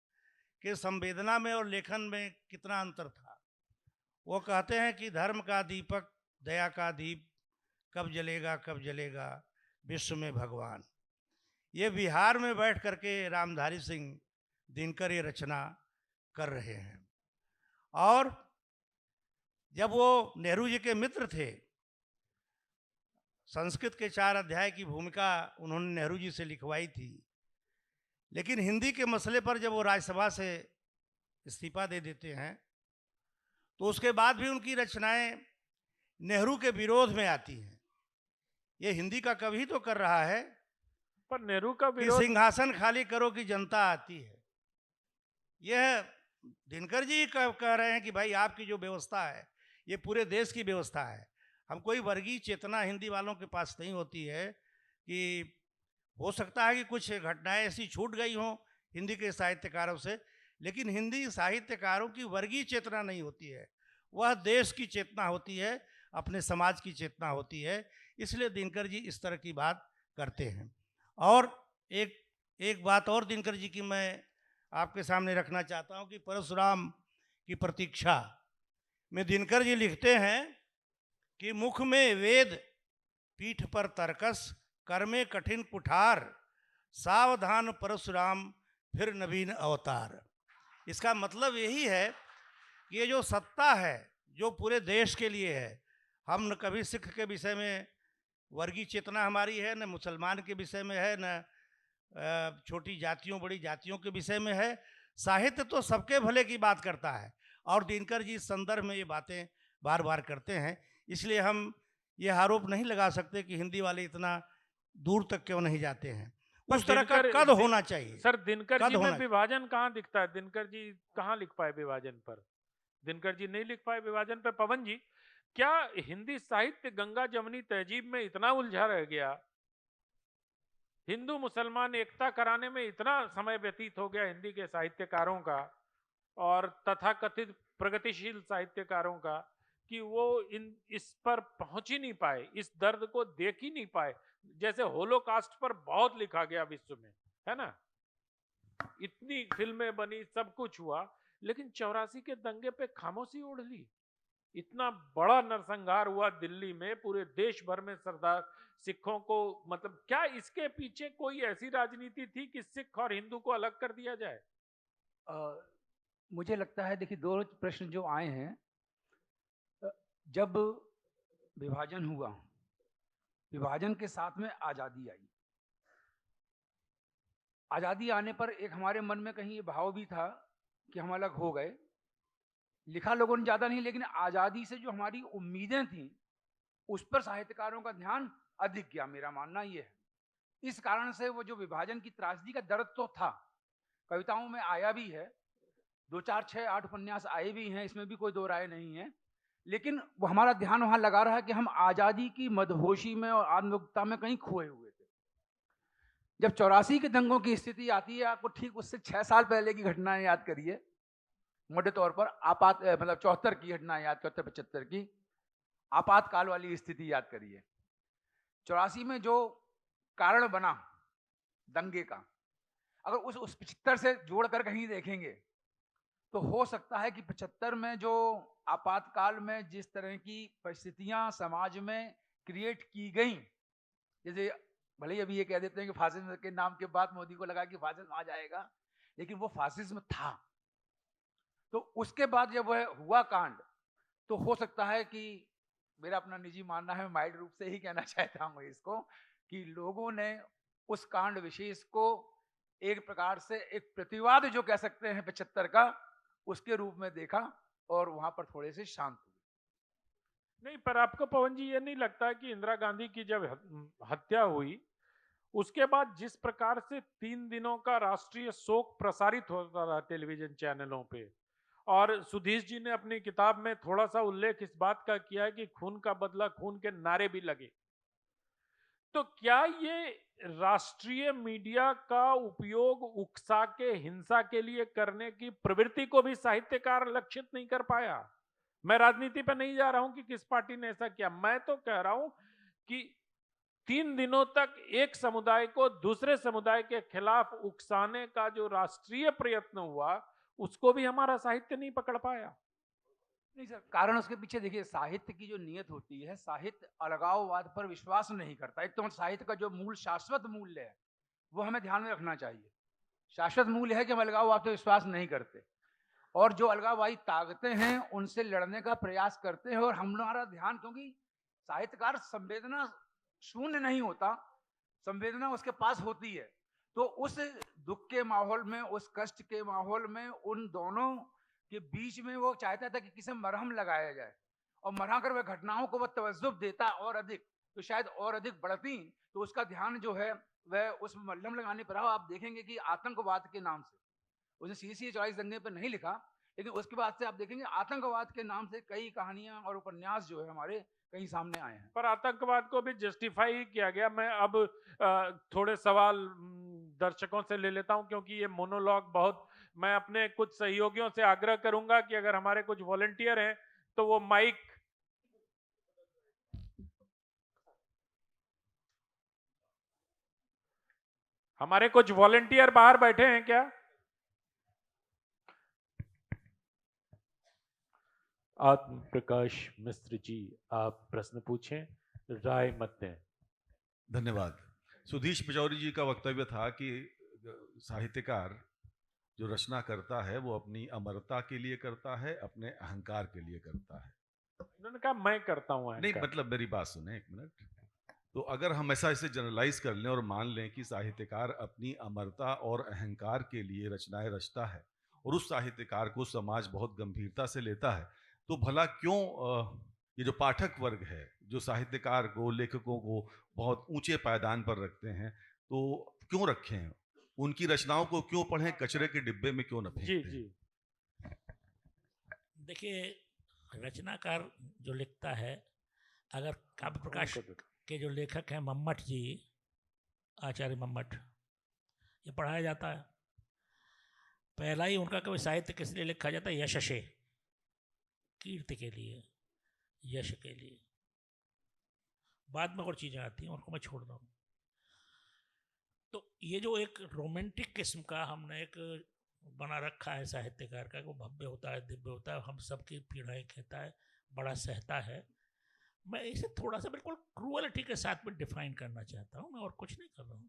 के संवेदना में और लेखन में कितना अंतर था। वो कहते हैं कि धर्म का दीपक, दया का दीप, कब जलेगा विश्व में भगवान। ये बिहार में बैठ करके रामधारी सिंह दिनकर ये रचना कर रहे हैं। और जब वो नेहरू जी के मित्र थे, संस्कृत के 4 अध्याय की भूमिका उन्होंने नेहरू जी से लिखवाई थी, लेकिन हिंदी के मसले पर जब वो राज्यसभा से इस्तीफा दे देते हैं तो उसके बाद भी उनकी रचनाएं नेहरू के विरोध में आती हैं। ये हिंदी का कवि तो कर रहा है, पर नेहरू का कि विरोध सिंहासन खाली करो कि जनता आती है। यह दिनकर जी कह रहे हैं कि भाई आपकी जो व्यवस्था है ये पूरे देश की व्यवस्था है। हम कोई वर्गीय चेतना हिंदी वालों के पास नहीं होती है कि हो सकता है कि कुछ घटनाएं ऐसी छूट गई हों हिंदी के साहित्यकारों से, लेकिन हिंदी साहित्यकारों की वर्गीय चेतना नहीं होती है, वह देश की चेतना होती है, अपने समाज की चेतना होती है। इसलिए दिनकर जी इस तरह की बात करते हैं। और एक बात और दिनकर जी की मैं आपके सामने रखना चाहता हूं कि परशुराम की प्रतीक्षा में दिनकर जी लिखते हैं कि मुख में वेद, पीठ पर तर्कस, कर में कठिन कुठार, सावधान परशुराम फिर नवीन अवतार। इसका मतलब यही है कि ये जो सत्ता है जो पूरे देश के लिए है, हम न कभी सिख के विषय में वर्गीय चेतना हमारी है, न मुसलमान के विषय में है, न छोटी जातियों बड़ी जातियों के विषय में है। साहित्य तो सबके भले की बात करता है और दिनकर जी इस संदर्भ में ये बातें बार बार करते हैं। इसलिए हम ये आरोप नहीं लगा सकते कि हिंदी वाले इतना दूर तक क्यों नहीं जाते हैं। उस तरह का कद होना चाहिए। सर दिनकर जी में होना विभाजन कहाँ दिखता है? दिनकर जी कहाँ लिख पाए विभाजन पर? दिनकर जी नहीं लिख पाए विभाजन पर। पवन जी, क्या हिंदी साहित्य गंगा जमुनी तहजीब में इतना उलझा रह गया, हिंदू मुसलमान एकता कराने में इतना समय व्यतीत हो गया हिंदी के साहित्यकारों का और तथाकथित प्रगतिशील साहित्यकारों का, कि वो इस पर पहुंच ही नहीं पाए, इस दर्द को देख ही नहीं पाए? जैसे होलोकास्ट पर बहुत लिखा गया विश्व में, है ना, इतनी फिल्में बनी, सब कुछ हुआ, लेकिन 84 के दंगे पे खामोशी ओढ़ ली। इतना बड़ा नरसंहार हुआ दिल्ली में, पूरे देश भर में सरदार सिखों को, मतलब क्या इसके पीछे कोई ऐसी राजनीति थी कि सिख और हिंदू को अलग कर दिया जाए? मुझे लगता है, देखिए, दो प्रश्न जो आए हैं। जब विभाजन हुआ, विभाजन के साथ में आज़ादी आई। आज़ादी आने पर एक हमारे मन में कहीं ये भाव भी था कि हम अलग हो गए। लिखा लोगों ने ज़्यादा नहीं, लेकिन आज़ादी से जो हमारी उम्मीदें थीं उस पर साहित्यकारों का ध्यान अधिक गया, मेरा मानना ये है। इस कारण से वो जो विभाजन की त्रासदी का दर्द तो था, कविताओं में आया भी है, 2, 4, 6, 8 उपन्यास आए भी हैं, इसमें भी कोई दो राय नहीं है, लेकिन वो हमारा ध्यान वहाँ लगा रहा कि हम आज़ादी की मदहोशी में और आत्मयुक्ता में कहीं खोए हुए थे। जब 84 के दंगों की स्थिति आती है, आपको ठीक उससे 6 साल पहले की घटनाएं याद करिए, मोटे तौर पर मतलब 74 की घटना याद करते, 75 की आपातकाल वाली स्थिति याद करिए। 84 में जो कारण बना दंगे का, अगर उस 75 से जोड़कर कहीं देखेंगे तो हो सकता है कि 75 में जो आपातकाल में जिस तरह की परिस्थितियां समाज में क्रिएट की गई, जैसे भले ही अभी ये कह देते हैं कि फासिज्म के नाम के बाद मोदी को लगा कि फासिज्म आ जाएगा, लेकिन वो फासिज्म था। तो उसके बाद जब वह हुआ कांड, तो हो सकता है कि, मेरा अपना निजी मानना है, माइल्ड रूप से ही कहना चाहता हूँ इसको, कि लोगों ने उस कांड विशेष को एक प्रकार से एक प्रतिवाद जो कह सकते हैं 75 का, उसके रूप में देखा और वहां पर थोड़े से शांत हुए। नहीं, पर आपको पवन जी ये नहीं लगता कि इंदिरा गांधी की जब हत्या हुई उसके बाद जिस प्रकार से 3 दिनों का राष्ट्रीय शोक प्रसारित होता रहा टेलीविजन चैनलों पे, और सुधीर जी ने अपनी किताब में थोड़ा सा उल्लेख इस बात का किया है कि खून का बदला खून के नारे भी लगे, तो क्या ये राष्ट्रीय मीडिया का उपयोग उकसा के हिंसा के लिए करने की प्रवृत्ति को भी साहित्यकार लक्षित नहीं कर पाया? मैं राजनीति पर नहीं जा रहा हूं कि किस पार्टी ने ऐसा किया, मैं तो कह रहा हूं कि 3 दिनों तक एक समुदाय को दूसरे समुदाय के खिलाफ उकसाने का जो राष्ट्रीय प्रयत्न हुआ, उसको भी हमारा साहित्य नहीं पकड़ पाया। नहीं सर, कारण उसके पीछे देखिए, साहित्य की जो नियत होती है, साहित्य अलगाववाद पर विश्वास नहीं करता। एक तो साहित्य का जो मूल शाश्वत मूल्य है वो हमें ध्यान में रखना चाहिए। शाश्वत मूल्य है कि हम अलगाववाद पर विश्वास नहीं करते, और जो अलगाववादी ताकतें हैं उनसे लड़ने का प्रयास करते हैं। और हमारा ध्यान, क्योंकि साहित्यकार संवेदना शून्य नहीं होता, संवेदना उसके पास होती है, तो उस दुख के माहौल में, उस कष्ट के माहौल में, उन दोनों के बीच में वो चाहता था कि किसी मरहम लगाया जाए, और मरहा कर वह घटनाओं को वह तवज्जो देता और अधिक, तो शायद और अधिक बढ़ती, तो उसका ध्यान जो है वह उस मल्लम लगाने पर रहा। आप देखेंगे कि आतंकवाद के नाम से उसने सीसी 44 दंगे पर नहीं लिखा, लेकिन उसके बाद से आप देखेंगे आतंकवाद के नाम से कई कहानियां और उपन्यास जो है हमारे कहीं सामने आए हैं। पर आतंकवाद को भी जस्टिफाई किया गया। मैं अब थोड़े सवाल दर्शकों से ले लेता हूं, क्योंकि ये मोनोलॉग बहुत, मैं अपने कुछ सहयोगियों से आग्रह करूंगा कि अगर हमारे कुछ वॉलंटियर हैं तो वो माइक, हमारे कुछ वॉलंटियर बाहर बैठे हैं क्या? आत्म प्रकाश मिश्र जी, आप प्रश्न पूछें, राय मत दें। धन्यवाद। सुधीश पचौरी जी का वक्तव्य था कि साहित्यकार जो रचना करता है वो अपनी अमरता के लिए करता है, अपने अहंकार के लिए करता है। उन्होंने कहा मैं करता हूं नहीं, मतलब मेरी बात सुने एक मिनट। तो अगर हम ऐसा इसे जनरलाइज कर लें और मान लें कि साहित्यकार अपनी अमरता और अहंकार के लिए रचनाएं रचता है और उस साहित्यकार को समाज बहुत गंभीरता से लेता है, तो भला क्यों ये जो पाठक वर्ग है जो साहित्यकार को, लेखकों को बहुत ऊंचे पायदान पर रखते हैं, तो क्यों रखें? उनकी रचनाओं को क्यों पढ़ें? कचरे के डिब्बे में क्यों न फेंक जी दें? जी। देखिए, रचनाकार जो लिखता है, अगर काव्य प्रकाश के जो लेखक हैं मम्मट जी, आचार्य मम्मट, ये पढ़ाया जाता है। पहला ही उनका कभी साहित्य किस लिए लिखा जाता है? यशसे, कीर्ति के लिए, यश के लिए। बाद में और चीज़ें आती हैं, उनको मैं छोड़ दूँ। तो ये जो एक रोमांटिक किस्म का हमने एक बना रखा है साहित्यकार का, वो भव्य होता है, दिव्य होता है, हम सबकी पीड़ाएं कहता है, बड़ा सहता है, मैं इसे थोड़ा सा बिल्कुल क्रूअलिटी के साथ में डिफाइन करना चाहता हूं। मैं और कुछ नहीं कर रहा हूं।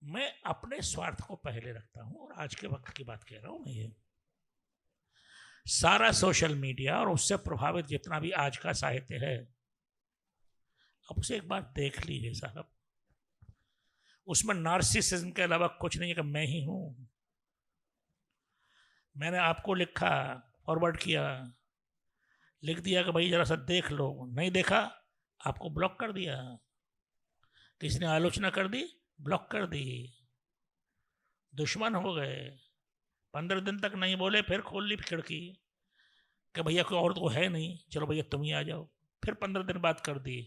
मैं अपने स्वार्थ को पहले रखता हूं, और आज के वक्त की बात कह रहा हूं मैं। ये सारा सोशल मीडिया और उससे प्रभावित जितना भी आज का साहित्य है, अब उसे एक बार देख लीजिए साहब। उसमें नार्सिसिज्म के अलावा कुछ नहीं है कि मैं ही हूं। मैंने आपको लिखा, फॉरवर्ड किया, लिख दिया कि भाई जरा सा देख लो, नहीं देखा आपको ब्लॉक कर दिया। किसी ने आलोचना कर दी, ब्लॉक कर दी, दुश्मन हो गए। 15 दिन तक नहीं बोले, फिर खोल ली खिड़की कि भैया कोई और तो है नहीं, चलो भैया तुम ही आ जाओ, फिर 15 दिन बाद कर दी।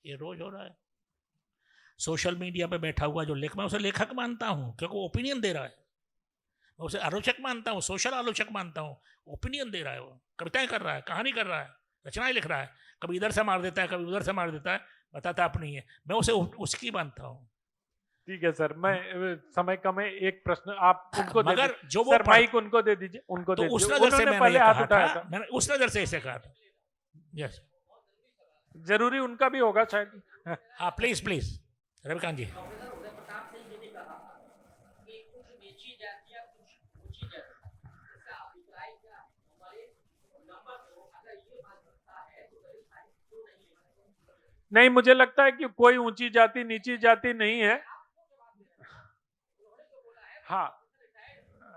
ये रोज हो रहा है। सोशल मीडिया पे बैठा हुआ जो मैं उसे लेखक मानता हूँ क्योंकि वो ओपिनियन दे रहा है। मैं उसे आलोचक मानता हूँ, सोशल आलोचक मानता हूँ, ओपिनियन दे रहा है, वो कविताएं कर रहा है, कहानी कर रहा है, रचनाएं लिख रहा है, कभी इधर से मार देता है, कभी उधर से मार देता है, बताता अपनी है। मैं उसे उसकी मानता हूँ। ठीक है सर, मैं समय कम है, एक प्रश्न आप उनको दे मगर जो सर, माइक उनको दे दीजिए, उनको तो दे उस दीजिए। नजर से उन्होंने मैंने पहले ये हाथ कहा उठाया था, था। मैंने उस नजर से इसे कहा था। यस, जरूरी उनका भी होगा शायद। हाँ प्लीज प्लीज रविकांत जी। नहीं, मुझे लगता है कि कोई ऊंची जाति नीची जाति नहीं है। हाँ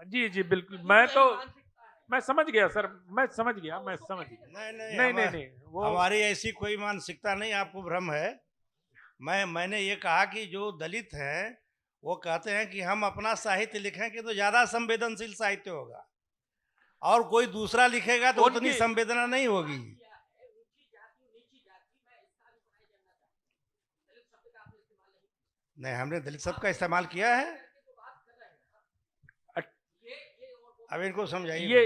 जी जी बिल्कुल, मैं समझ गया सर, मैं समझ गया। नहीं, वो हमारी ऐसी कोई मानसिकता नहीं, आपको भ्रम है। मैंने ये कहा कि जो दलित हैं वो कहते हैं कि हम अपना साहित्य लिखेंगे तो ज्यादा संवेदनशील साहित्य होगा, और कोई दूसरा लिखेगा तो उतनी संवेदना नहीं होगी। नहीं, हमने दलित शब्द का इस्तेमाल किया है। अब इनको समझाइए।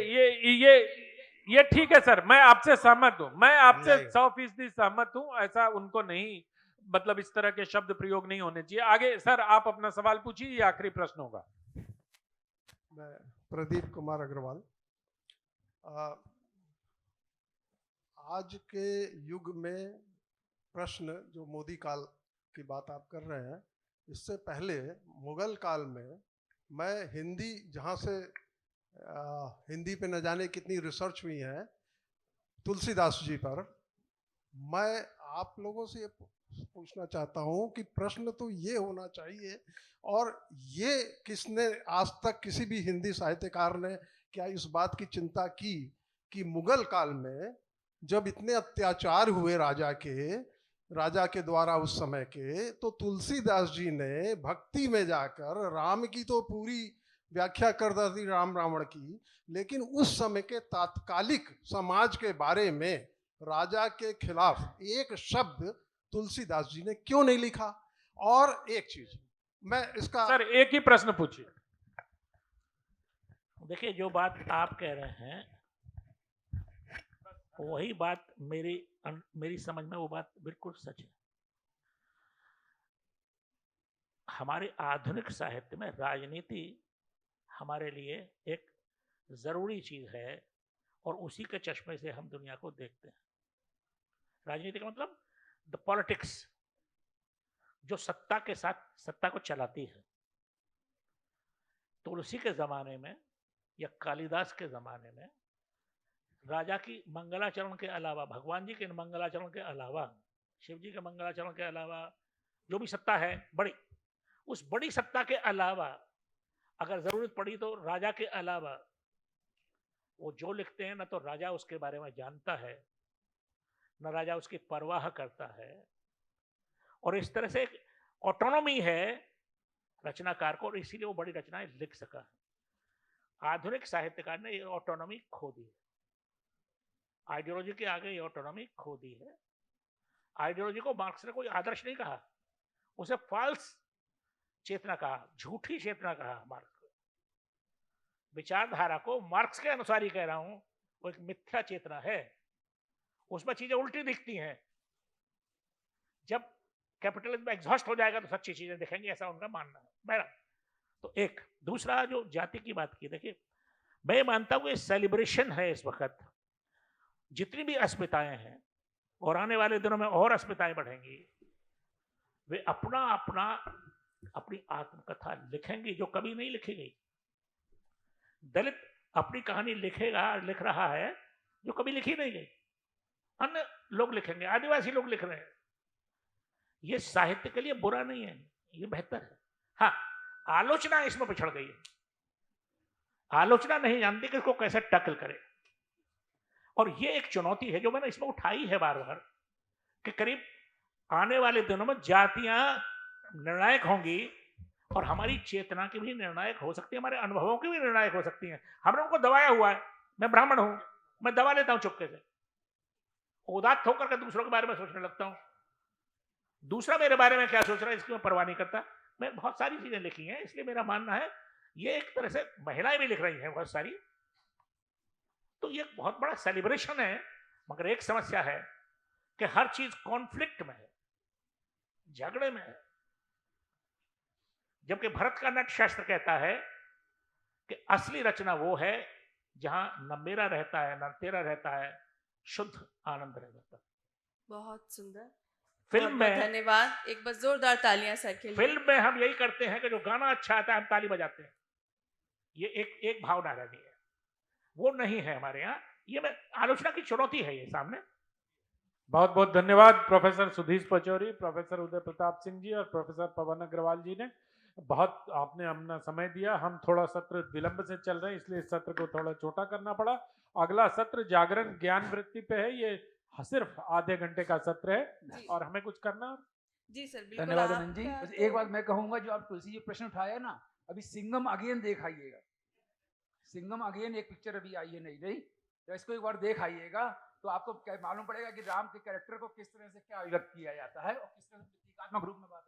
ये ठीक है सर, मैं आपसे सहमत हूं, मैं आपसे समझाइए। 100% सहमत हूं। ऐसा उनको नहीं, मतलब इस तरह के शब्द प्रयोग नहीं होने चाहिए। आगे सर आप अपना सवाल पूछिए, ये आखिरी प्रश्न होगा। मैं प्रदीप कुमार अग्रवाल। आज के युग में प्रश्न जो मोदी काल की बात आप कर रहे हैं, इससे पहले मुगल काल में मैं हिंदी, जहाँ से हिंदी पे न जाने कितनी रिसर्च हुई है तुलसीदास जी पर, मैं आप लोगों से ये पूछना चाहता हूँ कि प्रश्न तो ये होना चाहिए, और ये किसने आज तक किसी भी हिंदी साहित्यकार ने क्या इस बात की चिंता की कि मुगल काल में जब इतने अत्याचार हुए राजा के द्वारा उस समय के, तो तुलसीदास जी ने भक्ति में जाकर राम की तो पूरी व्याख्या कर दी राम रावण की, लेकिन उस समय के तात्कालिक समाज के बारे में राजा के खिलाफ एक शब्द तुलसीदास जी ने क्यों नहीं लिखा? और एक चीज मैं इसका सर एक ही प्रश्न पूछिए। देखिए, जो बात आप कह रहे हैं वही बात मेरी समझ में वो बात बिल्कुल सच है। हमारे आधुनिक साहित्य में राजनीति हमारे लिए एक जरूरी चीज है, और उसी के चश्मे से हम दुनिया को देखते हैं। राजनीति का मतलब द पॉलिटिक्स, जो सत्ता के साथ सत्ता को चलाती है। तुलसी के जमाने में या कालिदास के जमाने में राजा की मंगलाचरण के अलावा, भगवान जी के मंगलाचरण के अलावा, शिव जी के मंगलाचरण के अलावा जो भी सत्ता है बड़ी, उस बड़ी सत्ता के अलावा अगर जरूरत पड़ी तो राजा के अलावा वो जो लिखते हैं, ना तो राजा उसके बारे में जानता है, न राजा उसकी परवाह करता है, और इस तरह से एक ऑटोनॉमी है रचनाकार को, और इसीलिए वो बड़ी रचनाएं लिख सका। आधुनिक साहित्यकार ने ये ऑटोनॉमी खो दी है, आइडियोलॉजी के आगे ये ऑटोनॉमी खो दी है। आइडियोलॉजी को मार्क्स ने कोई आदर्श नहीं कहा, उसे फॉल्स चेतना कहा, झूठी चेतना कहा मार्क्स को। विचारधारा को मार्क्स के अनुसार ही कह रहा हूं, वो एक मिथ्या चेतना है, उसमें चीजें उल्टी दिखती हैं। जब कैपिटलिज्म एग्जॉस्ट हो जाएगा तो सच्ची चीजें दिखेंगी, ऐसा उनका मानना है। मेरा तो एक दूसरा जो जाति की बात की, देखिए मैं मानता हूं ये सेलिब्रेशन है इस वक्त। जितनी भी अस्मिताएं हैं, और आने वाले दिनों में और अस्मिताएं बढ़ेंगी, वे अपनी आत्मकथा लिखेंगी जो कभी नहीं लिखी गई। दलित अपनी कहानी लिख रहा है जो कभी लिखी नहीं गई, अन्य लोग लिखेंगे, आदिवासी लोग लिख रहे हैं। ये साहित्य के लिए बुरा नहीं है, ये बेहतर है। हाँ, आलोचना इसमें पिछड़ गई है, आलोचना नहीं जानती कि इसको कैसे टैकल करे, और ये एक चुनौती है जो मैंने इसमें उठाई है बार बार, कि करीब आने वाले दिनों में जातियां निर्णायक होंगी, और हमारी चेतना की भी निर्णायक हो सकती है, हमारे अनुभवों की भी निर्णायक हो सकती हैं। हमने उनको दबाया हुआ है, मैं ब्राह्मण हूं, मैं दबा लेता हूं चुपके से, उदात्त होकर के दूसरों के बारे में सोचने लगता हूं। दूसरा मेरे बारे में क्या सोच रहा है इसकी मैं परवाह नहीं करता। मैं बहुत सारी चीजें लिखी हैं, इसलिए मेरा मानना है ये एक तरह से महिलाएं भी लिख रही हैं बहुत सारी, तो ये बहुत बड़ा सेलिब्रेशन है। मगर एक समस्या है कि हर चीज कॉन्फ्लिक्ट में है, झगड़े में है। जबकि भरत का नट शास्त्र कहता है कि असली रचना वो है जहां न मेरा रहता है न तेरा रहता है, शुद्ध आनंद रहता है। बहुत सुंदर, फिल्म में धन्यवाद। एक बार जोरदार तालियां सर के लिए। फिल्म में हम यही करते हैं कि जो गाना अच्छा आता है हम ताली बजाते हैं, ये एक भावना रहती है, वो नहीं है हमारे यहाँ। ये मैं आलोचना की चुनौती है ये सामने। बहुत बहुत धन्यवाद प्रोफेसर सुधीश पचौरी, प्रोफेसर उदय प्रताप सिंह जी और प्रोफेसर पवन अग्रवाल जी ने। बहुत आपने अपना समय दिया। हम थोड़ा सत्र विलंब से चल रहे हैं, इसलिए इस सत्र को थोड़ा छोटा करना पड़ा। अगला सत्र जागरण ज्ञान वृत्ति पे है, ये सिर्फ आधे घंटे का सत्र है और हमें कुछ करना। जी सर, बिल्कुल। धन्यवाद आनंद जी। बस एक बात मैं कहूंगा, जो आप तुलसी जी प्रश्न उठाया ना, अभी सिंघम अगेन देख आइएगा। सिंघम अगेन एक पिक्चर अभी आई है नई, तो इसको एक बार देख आइएगा, तो आपको क्या मालूम पड़ेगा कि राम के कैरेक्टर को किस तरह से क्या अभिव्यक्त किया जाता है और किस तरह से प्रतीकात्मक रूप में बात